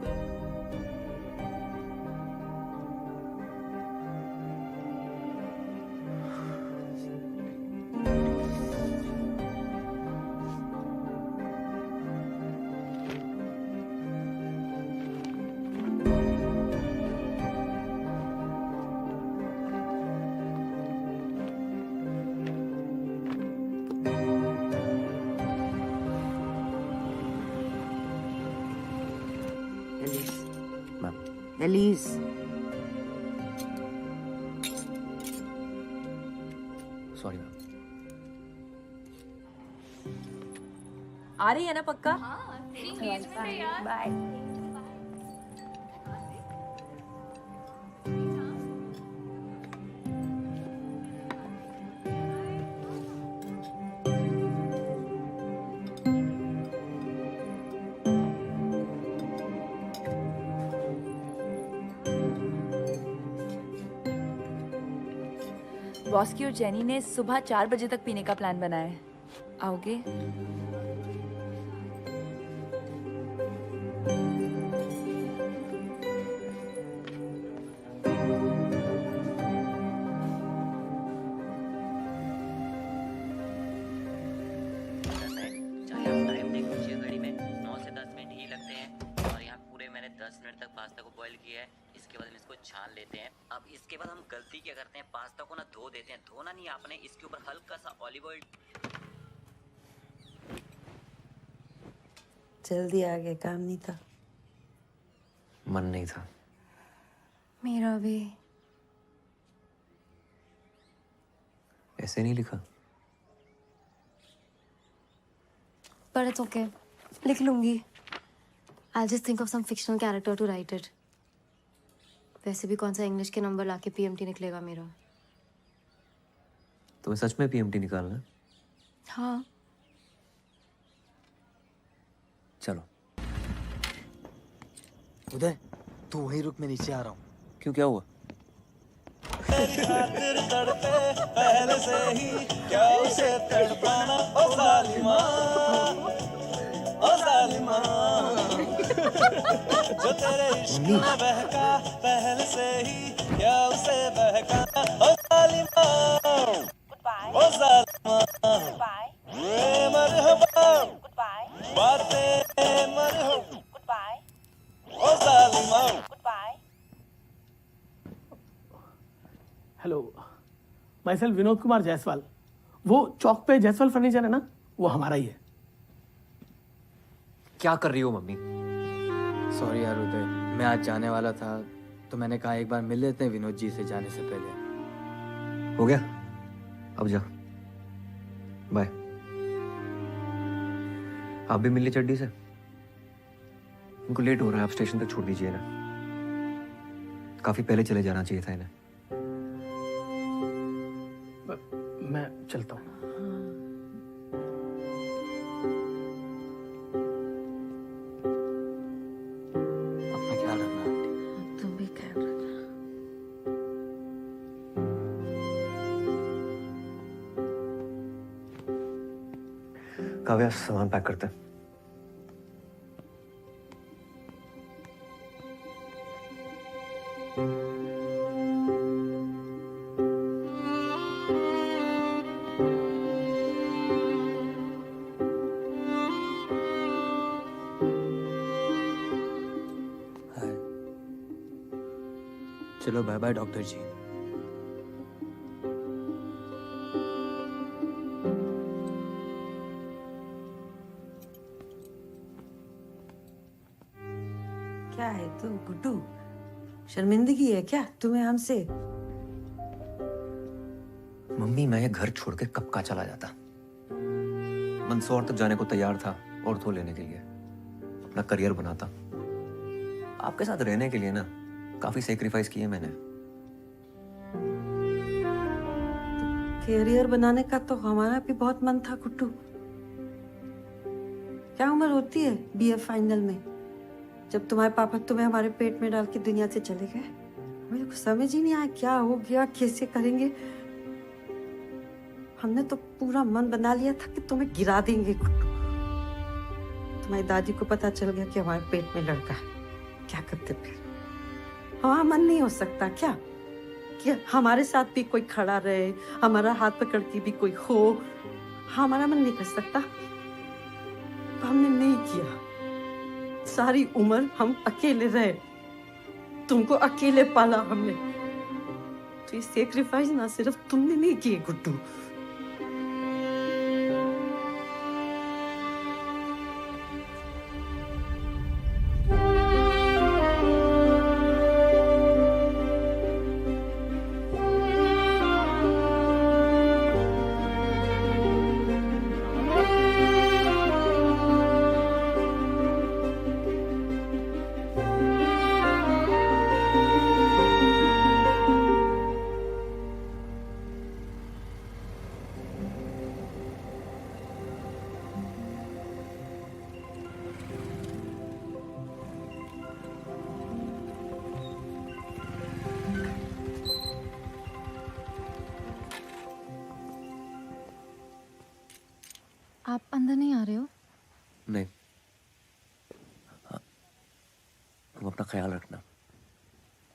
Alice, sorry ma'am. आ रही है ना पक्का? बाय। बॉस्की और जेनी ने सुबह 4 बजे तक पीने का प्लान बनाया है। आओगे? टाइम देख लीजिए घड़ी में 9 से 10 मिनट ही लगते हैं और यहाँ पूरे मैंने 10 मिनट तक पास्ता को बॉईल किया है। इसके बाद हम इसको छान लेते हैं। अब इसके बाद हम गलती क्या करते हैं, पास्ता को ना धो देते हैं। धोना नहीं आपने, इसके ऊपर हल्का सा ऑलिव ऑयल जल्दी आ गए, काम नहीं था। मन नहीं था। मेरा भी। ऐसे नहीं लिखा। But it's okay. लिख लूंगी। I'll just think of some fictional character to write it. वैसे भी कौन सा इंग्लिश के नंबर लाके PMT निकलेगा मेरा। तुम्हें सच में PMT निकालना है? हाँ। चलो। उदय, तू वहीं रुक, मैं नीचे आ रहा हूँ। क्यों, क्या हुआ? खातिर तड़पे पहले से ही, क्या उसे तड़पाना ओ जालिमा, ओ जालिमा। जो तेरे इश्क में बहका पहले से ही, क्या उसे बहकाना ओ जालिमा, ओ जालिमा। मरहबा बातें मरहबा ओ जालिमा। Hello, myself Vinod Kumar Jaiswal. वो चौक पे जायसवाल फर्नीचर है ना, वो हमारा ही है। क्या कर रही हो मम्मी? सॉरी यार उदय, मैं आज जाने वाला था तो मैंने कहा एक बार मिल लेते हैं विनोद जी से जाने से पहले। हो गया, अब जा, बाय। आप भी मिल ली चड्डी से? उनको लेट हो रहा है, आप स्टेशन तक छोड़ दीजिए ना। काफी पहले चले जाना चाहिए था इन्हें। मैं चलता हूँ। अपना ख्याल रखना। तुम भी ख्याल रखना। काव्या, सामान पैक करते हैं। चलो बाय बाय डॉक्टर जी। क्या है तू गुड्डू, शर्मिंदगी है क्या तुम्हें हमसे? मम्मी, मैं ये घर छोड़ के कब का चला जाता। मंदसौर तक जाने को तैयार था ऑर्थो लेने के लिए, अपना करियर बनाता। आपके साथ रहने के लिए ना काफी सेक्रीफाइस किए मैंने। करियर बनाने का तो हमारा भी बहुत मन था गुड्डू। क्या उम्र होती है BA फाइनल में, जब तुम्हारे पापा तुम्हें हमारे पेट में डाल के दुनिया से चले गए? मुझे कुछ समझ ही नहीं आया क्या हो गया, कैसे करेंगे। हमने तो पूरा मन बना लिया था कि तुम्हें गिरा देंगे गुड्डू। तुम्हारी दादी को पता चल गया कि हमारे पेट में लड़का है, क्या करते फिर? हमारा मन नहीं हो सकता क्या कि हमारे साथ भी कोई खड़ा रहे, हमारा हाथ पकड़ के भी कोई हो? हमारा मन नहीं कर सकता। हमने नहीं किया। सारी उम्र हम अकेले रहे, तुमको अकेले पाला हमने। तो ये सेक्रीफाइस ना सिर्फ तुमने नहीं किए गुड्डू। आप अंदर नहीं आ रहे हो? नहीं, हाँ, तुम अपना ख्याल रखना,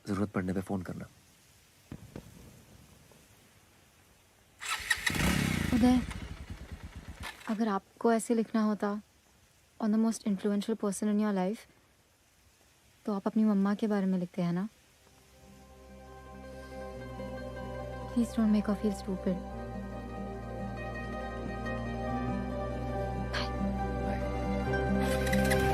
जरूरत पड़ने पे फोन करना। उदय, अगर आपको ऐसे लिखना होता on the most influential person in your life, तो आप अपनी मम्मा के बारे में लिखते हैं ना? Please don't make her feel stupid. Bye.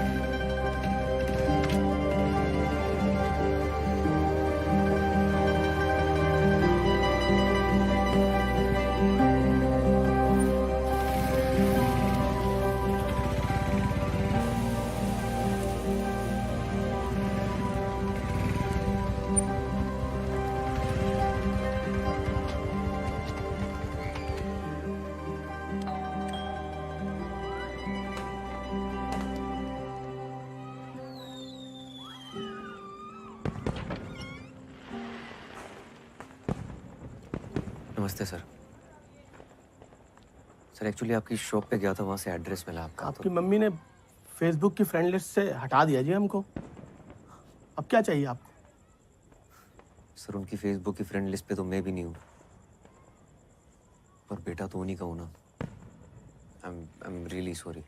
नमस्ते सर। सर एक्चुअली आपकी शॉप पे गया था, वहाँ से एड्रेस मिला आपका। आपकी मम्मी ने फेसबुक की फ्रेंड लिस्ट से हटा दिया जी हमको। अब क्या चाहिए आपको? सर उनकी फेसबुक की फ्रेंड लिस्ट पे तो मैं भी नहीं हूँ, पर बेटा तो उन्हीं का हूँ ना। I am really sorry.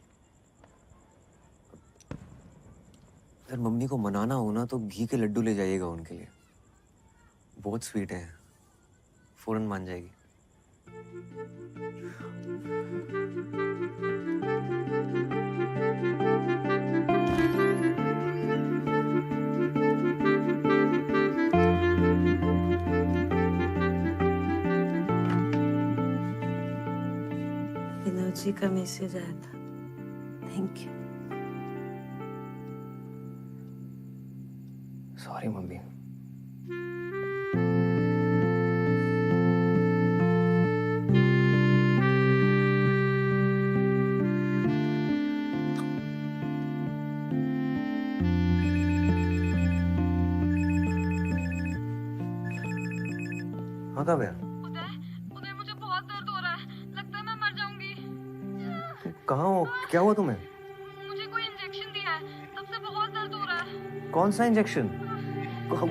Sir mummy को मनाना हो ना तो घी के लड्डू ले जाइएगा उनके लिए, बहुत स्वीट है, फौरन मान जाएगी। विनोद जी का मैसेज आया था, थैंक यू। Sorry mummy. हाँ कब है? उदय मुझे बहुत दर्द हो रहा है, लगता है मैं मर जाऊंगी। कहाँ हो? क्या हुआ तुम्हें? मुझे कोई इंजेक्शन दिया है, तब से बहुत दर्द हो रहा है। कौन सा इंजेक्शन?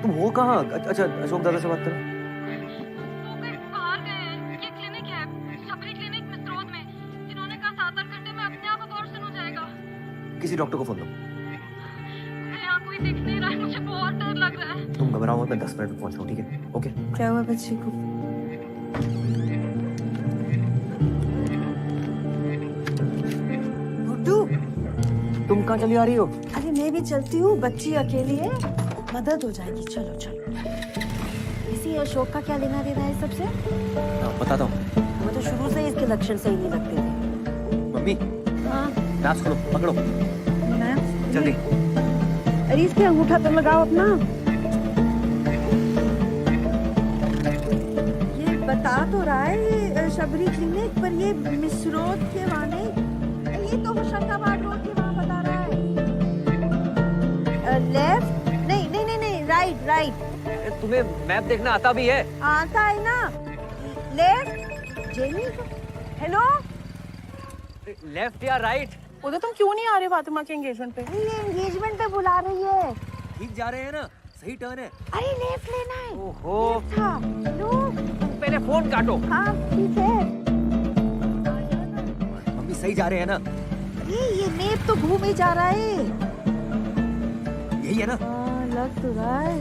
तुम हो कहाँ? अच्छा अशोक दादा से बात करो। वो कहीं बाहर गए हैं। ये क्लिनिक है, शबरी क्लिनिक मित्रोद में। इन्होंने कहा 7-8 घंटे में अपने आप अबॉर्शन हो जाएगा। किसी डॉक्टर को फोन दो। यहाँ कोई दिख नहीं रहा है, मुझे बहुत डर लग रहा है। तुम घबराओ मत, मैं 10 मिनट में पहुंच रहा हूँ, ठीक है? ओके। क्या हुआ बच्ची को? गुड्डू, तुम कहाँ चली आ रही हो? अरे मैं भी चलती हूँ, बच्ची अकेली है, मदद हो जाएगी। चलो चलो। इसी अशोक का क्या लेना देना है सबसे? बताता हूँ। मैं तो शुरू से ही इसके लक्षण सही नहीं लगते थे। मम्मी हाँ ग्लास खोलो, पकड़ो मैं जल्दी। अरे इसके अंगूठा तो लगाओ अपना। ये बता तो रहा है ये शबरी क्लिनिक, पर ये मिसरोद के वहाँ नहीं, ये तो होशंगाबाद रोड के वहाँ बता रहा है। लेफ्ट नहीं नहीं नहीं नहीं, राइट राइट। तुम्हें मैप देखना आता भी है? आता है ना। Left jenny. हेलो लेफ्ट या राइट? उधर तुम क्यों नहीं आ रहे फातिमा के एंगेजमेंट पे? ये एंगेजमेंट पे बुला रही है। ठीक जा रहे हैं ना? सही टर्न है। अरे लेफ्ट लेना है। ओहो। था लो, पहले फोन काटो। हाँ ठीक है। मम्मी सही जा रहे हैं ना? ये मेप तो घूम ही जा रहा है। यही है ना? हाँ लग तो रहा है।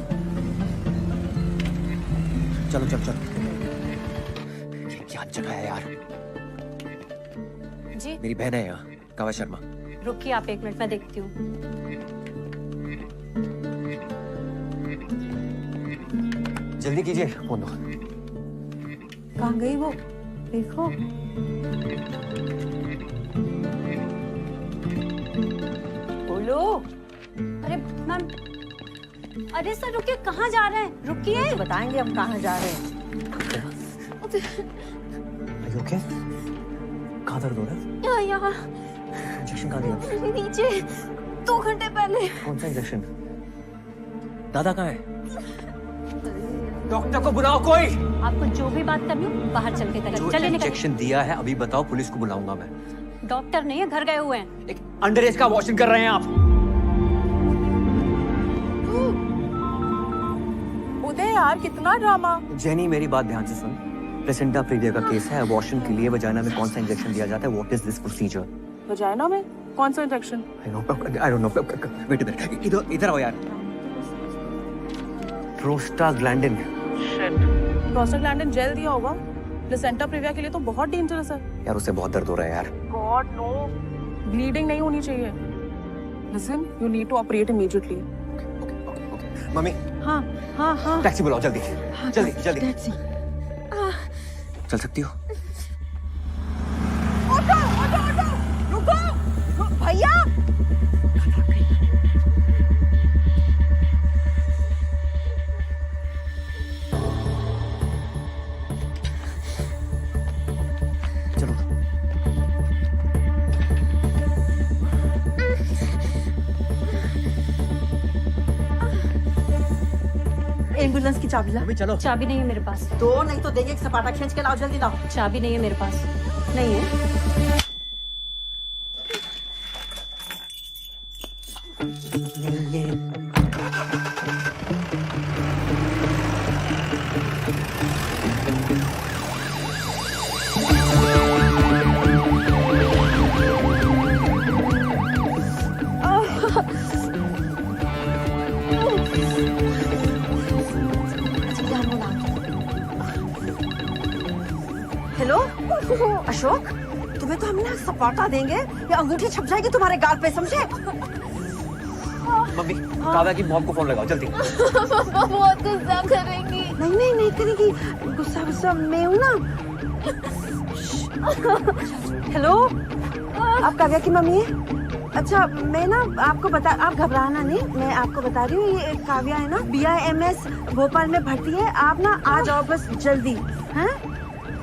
चलो चलो चलो। ये क्या जगह है यार? जी मेरी बहन है यहाँ, कावा शर्मा। रुकिए आप 1 मिनट, मैं देखती हूँ। जल्दी कीजिए, फोन दो। कहाँ गई वो? देखो। बोलो। अरे मैम, अरे सर रुकिए, कहाँ जा रहे हैं? रुकिए, बताएंगे हम कहाँ जा रहे हैं। ओके? कहाँ दर्द हो रहा है? यहाँ इंजेक्शन कहाँ दिया? नीचे 2 घंटे पहले। कौन सा इंजेक्शन? दादा कहाँ है? डॉक्टर को बुलाओ कोई। आपको जो भी बात करनी हो बाहर चल के करिए। चलिए निकल। इंजेक्शन दिया है अभी बताओ, पुलिस को बुलाऊंगा मैं। डॉक्टर नहीं है, घर गए हुए हैं। एक अंडरएज का वॉशिंग कर रहे हैं आप। उदय यार कितना ड्रामा। जेनी मेरी बात ध्यान से सुन। प्लेसेंटा प्रीविया का केस है, अबॉर्शन के लिए वजाइना में कौन सा इंजेक्शन दिया जाता है? What is this procedure? Vagina में कौन सा injection? I don't know. Wait a minute, इधर आओ यार। प्रोस्टाग्लैंडिन। शिट, प्रोस्टाग्लैंडिन जेल दिया होगा। प्लेसेंटा प्रीविया के लिए तो बहुत डेंजरस है यार, उससे बहुत दर्द हो रहा है यार। गॉड नो, ब्लीडिंग नहीं होनी चाहिए। Listen, you need to operate immediately. Mummy हाँ हाँ हाँ। टैक्सी बुलाओ जल्दी। हाँ, जल्दी जल्दी। टैक्सी। चल सकती हो? ऑटो ऑटो ऑटो, रुको भैया। चलो। एम्बुलेंस एम्बुलेंस की चाबी ला। चलो। चाबी नहीं है मेरे पास। दो नहीं तो देंगे, एक सपाटा खींच के लाओ, जल्दी लाओ। चाबी नहीं है मेरे पास। नहीं है। नहीं है। हेलो अशोक, तुम्हें तो हमने सपाटा देंगे या अंगूठी छप जाएगी तुम्हारे गाल पे, समझे? मम्मी, काव्या की मॉम को फोन लगाओ जल्दी। पापा बहुत गुस्सा करेंगी। नहीं नहीं नहीं करेगी, गुस्सा गुस्सा मैं हूँ ना। हेलो, आप काव्या की मम्मी है? अच्छा, मैं ना आपको बता, आप घबराना नहीं, मैं आपको बता रही हूँ, ये काव्या है ना, BIMS भोपाल में भर्ती है, आप ना आ जाओ बस जल्दी, हैं?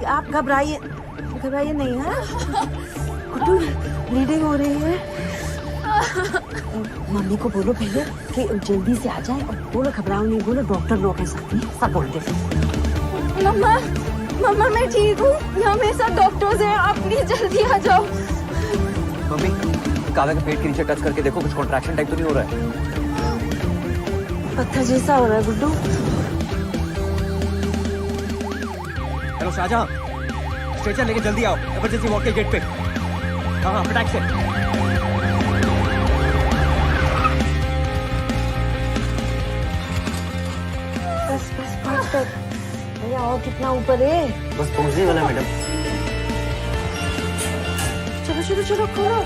आप घबराइए नहीं है? गुड्डू, ब्लीडिंग हो रही है। मम्मी को बोलो पहले कि जल्दी से आ जाए, और बोलो घबराओ नहीं, बोलो डॉक्टर लोग हैं साथ में, सब बोलते हैं। मम्मा मैं ठीक हूँ, यहाँ मेरे साथ डॉक्टर्स हैं, आप प्लीज जल्दी आ जाओ। मम्मी, काव्या के पेट के नीचे टच करके देखो, कुछ कॉन्ट्रैक्शन टाइप तो नहीं हो रहा है? पत्थर जैसा हो रहा है गुड्डू। हेलो शाहजहां, स्ट्रेचर लेके जल्दी आओ, इमरजेंसी वार्ड के गेट पे। हाँ फटाक से। बस 5 तक भैया, और कितना ऊपर है? बस पहुंचने वाला मैडम। चलो खोलो।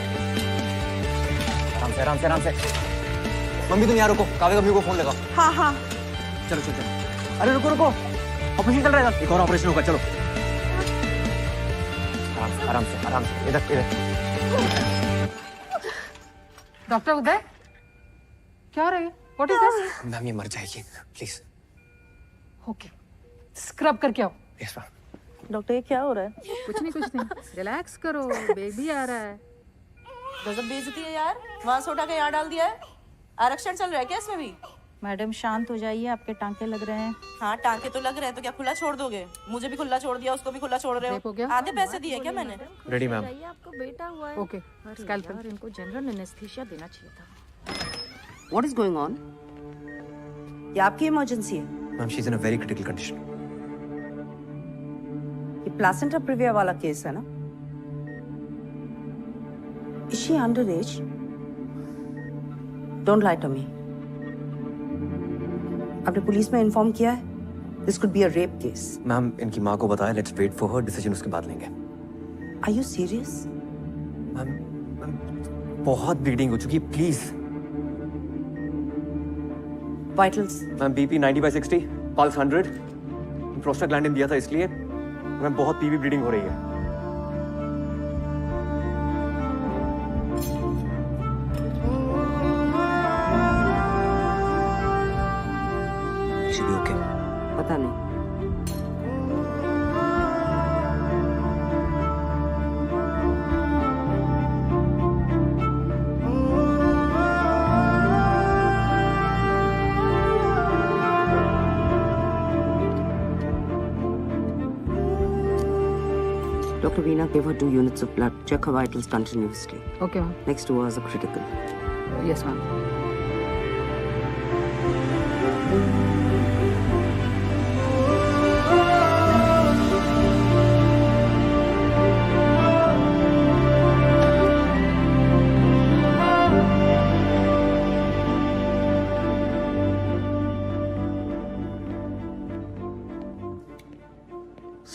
आराम से। मम्मी तुम यहाँ रुको, काव्या मम्मी को फोन लगाओ। हाँ। चलो। अरे रुको, ऑपरेशन चल रहा है। एक और ऑपरेशन होगा, चलो। आराम से। इधर। डॉक्टर उदय, क्या हो रहा है? What is this? मैम ये मर जाएगी, प्लीज। ओके, स्क्रब करके आओ। Yes ma'am. डॉक्टर ये क्या हो रहा है? कुछ नहीं, रिलैक्स करो, बेबी आ रहा है। गजब बेइज्जती है यार, वहां से उठा के यहाँ डाल दिया है। आरक्षण चल रहा है क्या इसमें भी? मैडम शांत हो जाइए, आपके टांके लग रहे हैं। हाँ टांके तो लग रहे हैं, तो क्या खुला छोड़ दोगे? मुझे भी खुला छोड़ दिया, उसको भी खुला छोड़ रहे हो। आधे पैसे दिए क्या मैंने? Ready ma'am. आपको बेटा हुआ है। Okay, scalpel. इनको जनरल एनेस्थीसिया देना चाहिए था। What is going on? ये आपकी इमरजेंसी है? Ma'am she is in a very critical condition. ये प्लासेंटा प्रिविया वाला केस है ना? Is she underage? Don't lie to me. आपने पुलिस में इन्फॉर्म किया है? This could be a rape case. Ma'am इनकी माँ को बताया, let's wait for her decision, उसके बाद लेंगे। Are you serious? मैम बहुत ब्लीडिंग हो चुकी है, please. Vitals? Ma'am BP 90/60, pulse 100, prostaglandin दिया था इसलिए। मैम बहुत PV ब्लीडिंग हो रही है। ओके, पता नहीं। Dr. Veena, give her 2 units of blood. Check her vitals continuously. Okay, ma'am. Next 2 hours are critical. Yes, ma'am.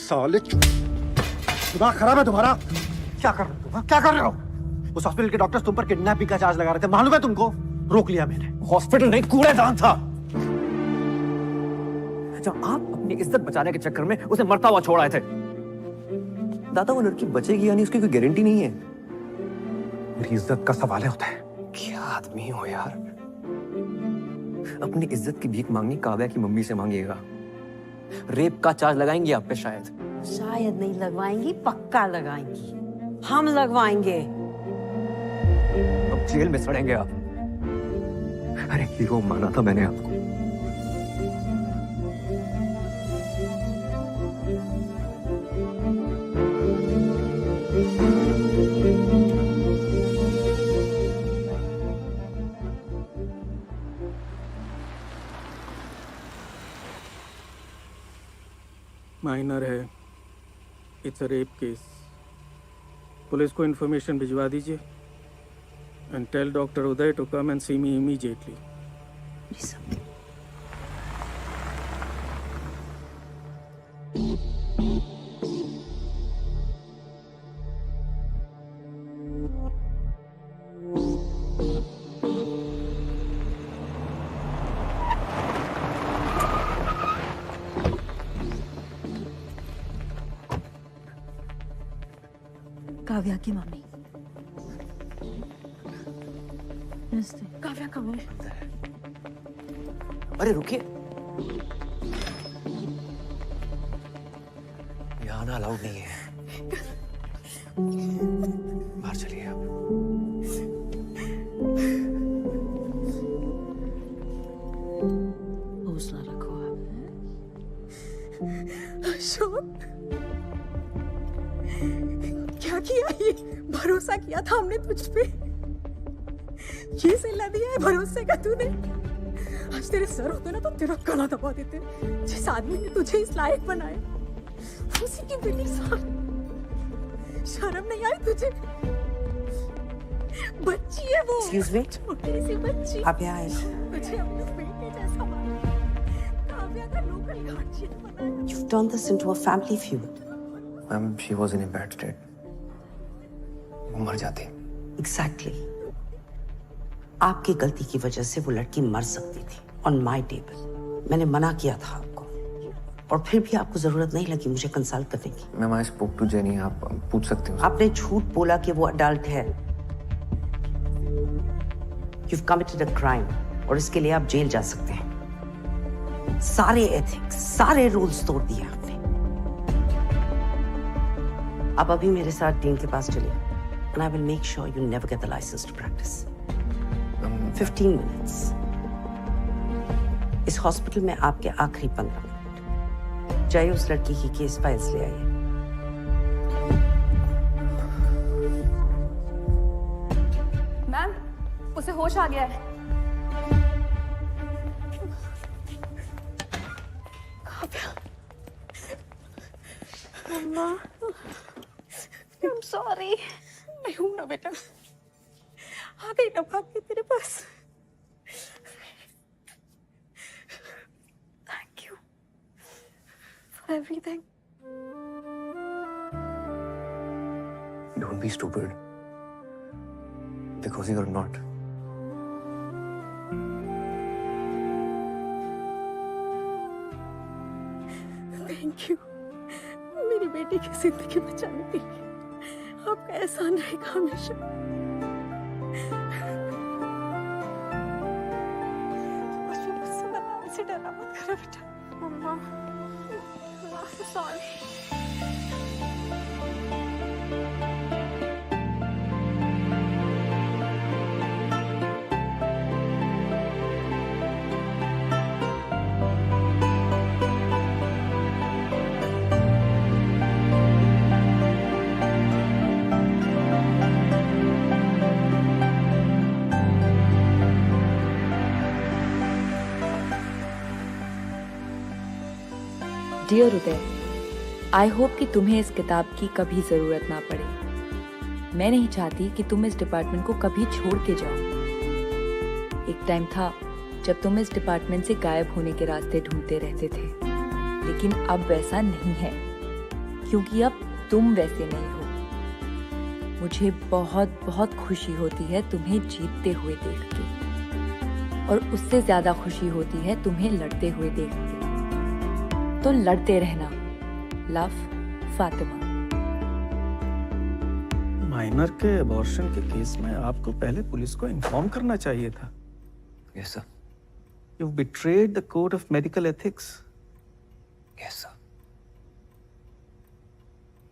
साले दिमाग खराब है तुम्हारा? क्या कर रहे हो? क्या कर रहे हो? उस हॉस्पिटल के डॉक्टर्स तुम पर किडनैपिंग का चार्ज लगा रहे थे, मालूम है तुमको? रोक लिया मैंने। हॉस्पिटल नहीं, कूड़ेदान था। जब आप अपनी इज्जत बचाने के चक्कर में उसे मरता हुआ छोड़ आए थे। दादा वो लड़की बचेगी या नहीं उसकी कोई गारंटी नहीं है। मेरी इज्जत का सवाल है होता है। क्या आदमी हो यार, अपनी इज्जत की भीख मांगनी काव्या की मम्मी से मांगिएगा। रेप का चार्ज लगाएंगी आप पे शायद नहीं लगवाएंगी, पक्का लगाएंगी। हम लगवाएंगे। अब जेल में सड़ेंगे आप। अरे हीरो माना था मैंने आपको, माइनर है, it's a rape case. Police को इन्फॉर्मेशन भिजवा दीजिए and tell doctor Uday to come and see me immediately. Kavya की मम्मी। काव्या कहाँ है? अरे रुकिए, यहाँ आना अलाउड नहीं है। बाहर चलिए आप। हौसला रखो आप। अशोक, क्या किया ये? भरोसा किया था हमने तुझ पे, ये सिला दिया है भरोसे का तूने। आज तेरे सर होते ना तो तेरा गला दबा देते। जिस आदमी ने तुझे इस लायक बनाया, उसी की बेटी साथ। शर्म नहीं आई तुझे? बच्ची है वो। Excuse me? छोटी सी बच्ची। आप यहाँ आए। तुझे अपने बेटे जैसा माना। काव्या का लोकल गार्जियन बनाया। You've turned this into a family feud. Ma'am, she was in a bad state. वो मर जाती। Exactly. आपकी गलती की वजह से वो लड़की मर सकती थी ऑन माई टेबल। मैंने मना किया था आपको, और फिर भी आपको जरूरत नहीं लगी मुझे कंसल्ट करने की। Ma'am, I spoke to Jenny, आप पूछ सकते हो। आपने झूठ बोला कि वो अडल्ट है। You've committed a crime, और इसके लिए आप जेल जा सकते हैं। सारे एथिक्स, सारे रूल्स तोड़ दिए आपने। आप अभी मेरे साथ डीन के पास चलिए, and I will make sure you never get the license to practice. 15 minutes. इस हॉस्पिटल में आपके आखिरी 15 मिनट। जाइए उस लड़की की केस फाइल्स ले आइए। मैम, उसे होश आ गया है। मम्मा, I'm sorry. मैं हूं ना बेटा, आ गई ना भाग के तेरे पास। Thank you for everything. Don't be stupid. Because you're not. Thank you. मेरी बेटी की जिंदगी बचाने के लिए आपका एहसान रहेगा हमेशा। मुझे गुस्सा बनाने से डरा मत करो बेटा। मम्मा, sorry. Dear Uday, I hope कि तुम्हें इस किताब की कभी ज़रूरत ना पड़े। मैं नहीं चाहती कि तुम इस डिपार्टमेंट को कभी छोड़ के जाओ। एक टाइम था जब तुम इस डिपार्टमेंट से गायब होने के रास्ते ढूंढते रहते थे, लेकिन अब वैसा नहीं है, क्योंकि अब तुम वैसे नहीं हो। मुझे बहुत बहुत खुशी होती है तुम्हें जीतते हुए देख के, और उससे ज़्यादा खुशी होती है तुम्हें लड़ते हुए देख के। तो लड़ते रहना। लव, फातिमा। माइनर के अबॉर्शन के केस में आपको पहले पुलिस को इन्फॉर्म करना चाहिए था। Yes, sir. You've betrayed the code of medical ethics. Yes, sir.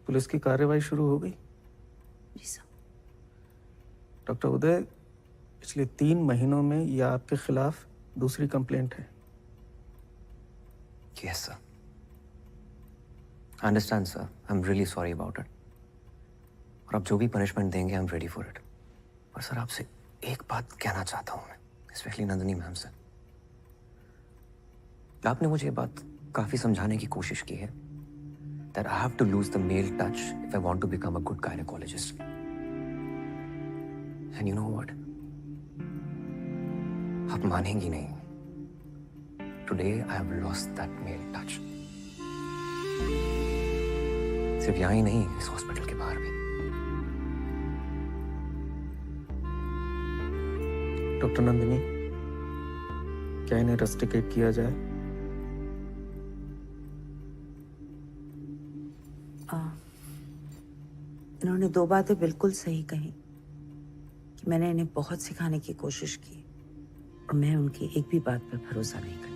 Police की कार्रवाई शुरू हो गई। डॉक्टर उदय, पिछले 3 महीनों में यह आपके खिलाफ दूसरी कंप्लेंट है। Yes, sir. I understand, sir. I'm really sorry about it. और आप जो भी पनिशमेंट देंगे, I'm ready for it. पर सर, आपसे एक बात कहना चाहता हूँ मैं, स्पेशली नंदिनी मैम से। आपने मुझे ये बात काफी समझाने की कोशिश की है, that I have to lose the male touch if I want to become a good gynecologist. And you know what? आप मानेंगी नहीं. Today I have lost that male touch. सिर्फ यहाँ ही नहीं, इस हॉस्पिटल के बाहर भी. डॉक्टर नंदिनी, क्या इन्हें रस्टिकेट किया जाए? इन्होंने 2 बातें बिल्कुल सही कही कि मैंने इन्हें बहुत सिखाने की कोशिश की और मैं उनकी एक भी बात पर भरोसा नहीं करती.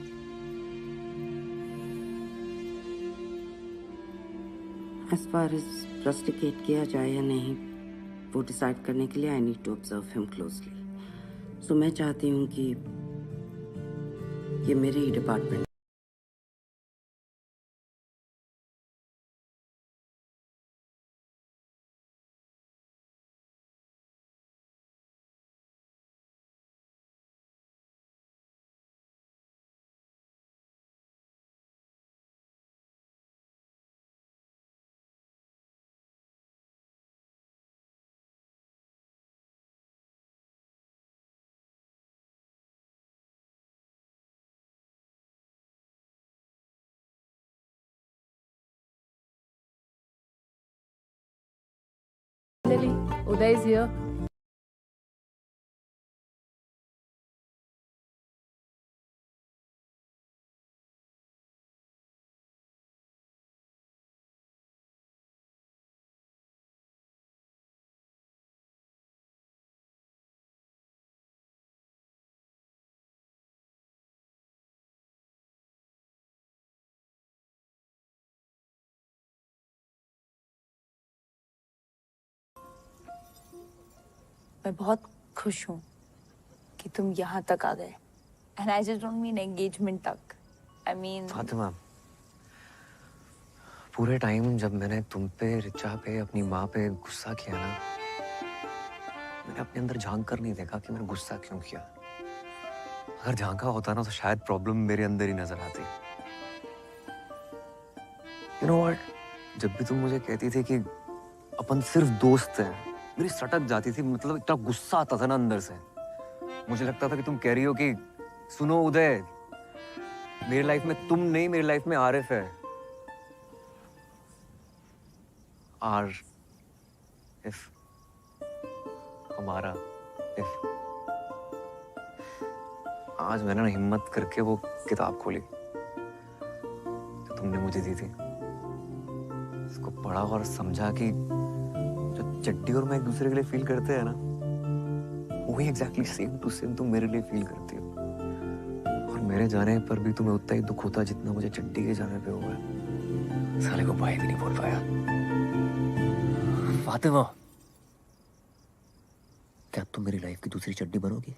As far as रस्टिकेट किया जाए या नहीं, वो डिसाइड करने के लिए I need to observe him closely. So मैं चाहती हूँ कि ये मेरे ही department. Lily, Uday is here. मैं बहुत खुश हूँ कि तुम यहाँ तक आ गए. And I just don't mean engagement तक. आई मीन फातिमा, पूरे टाइम जब मैंने तुम पे, रिचा पे, अपनी माँ पे गुस्सा किया ना, मैंने अपने अंदर झांक कर नहीं देखा कि मैंने गुस्सा क्यों किया. अगर झांका होता ना तो शायद प्रॉब्लम मेरे अंदर ही नजर आती. यू नो व्हाट, जब भी तुम मुझे कहती थी कि अपन सिर्फ दोस्त हैं, मेरी सटक जाती थी. मतलब इतना गुस्सा आता था ना अंदर से. मुझे लगता था कि तुम कह रही हो कि सुनो उदय, मेरी लाइफ में तुम नहीं, मेरी लाइफ में आरिफ है. आर इफ, हमारा इफ. आज मैंने ना हिम्मत करके वो किताब खोली जो तुमने मुझे दी थी. इसको पढ़ा और समझा कि जो चड्डी और मैं एक दूसरे के लिए फील करते हैं ना, वही एग्जैक्टली सेम टू सेम तुम मेरे लिए फील करती हो. और मेरे जाने पर भी तुम्हें उतना ही दुख होता जितना मुझे चड्डी के जाने पे हुआ है. साले को भाई भी नहीं बोल पाया. फातिमा, क्या तुम मेरी लाइफ की दूसरी चड्डी बनोगी?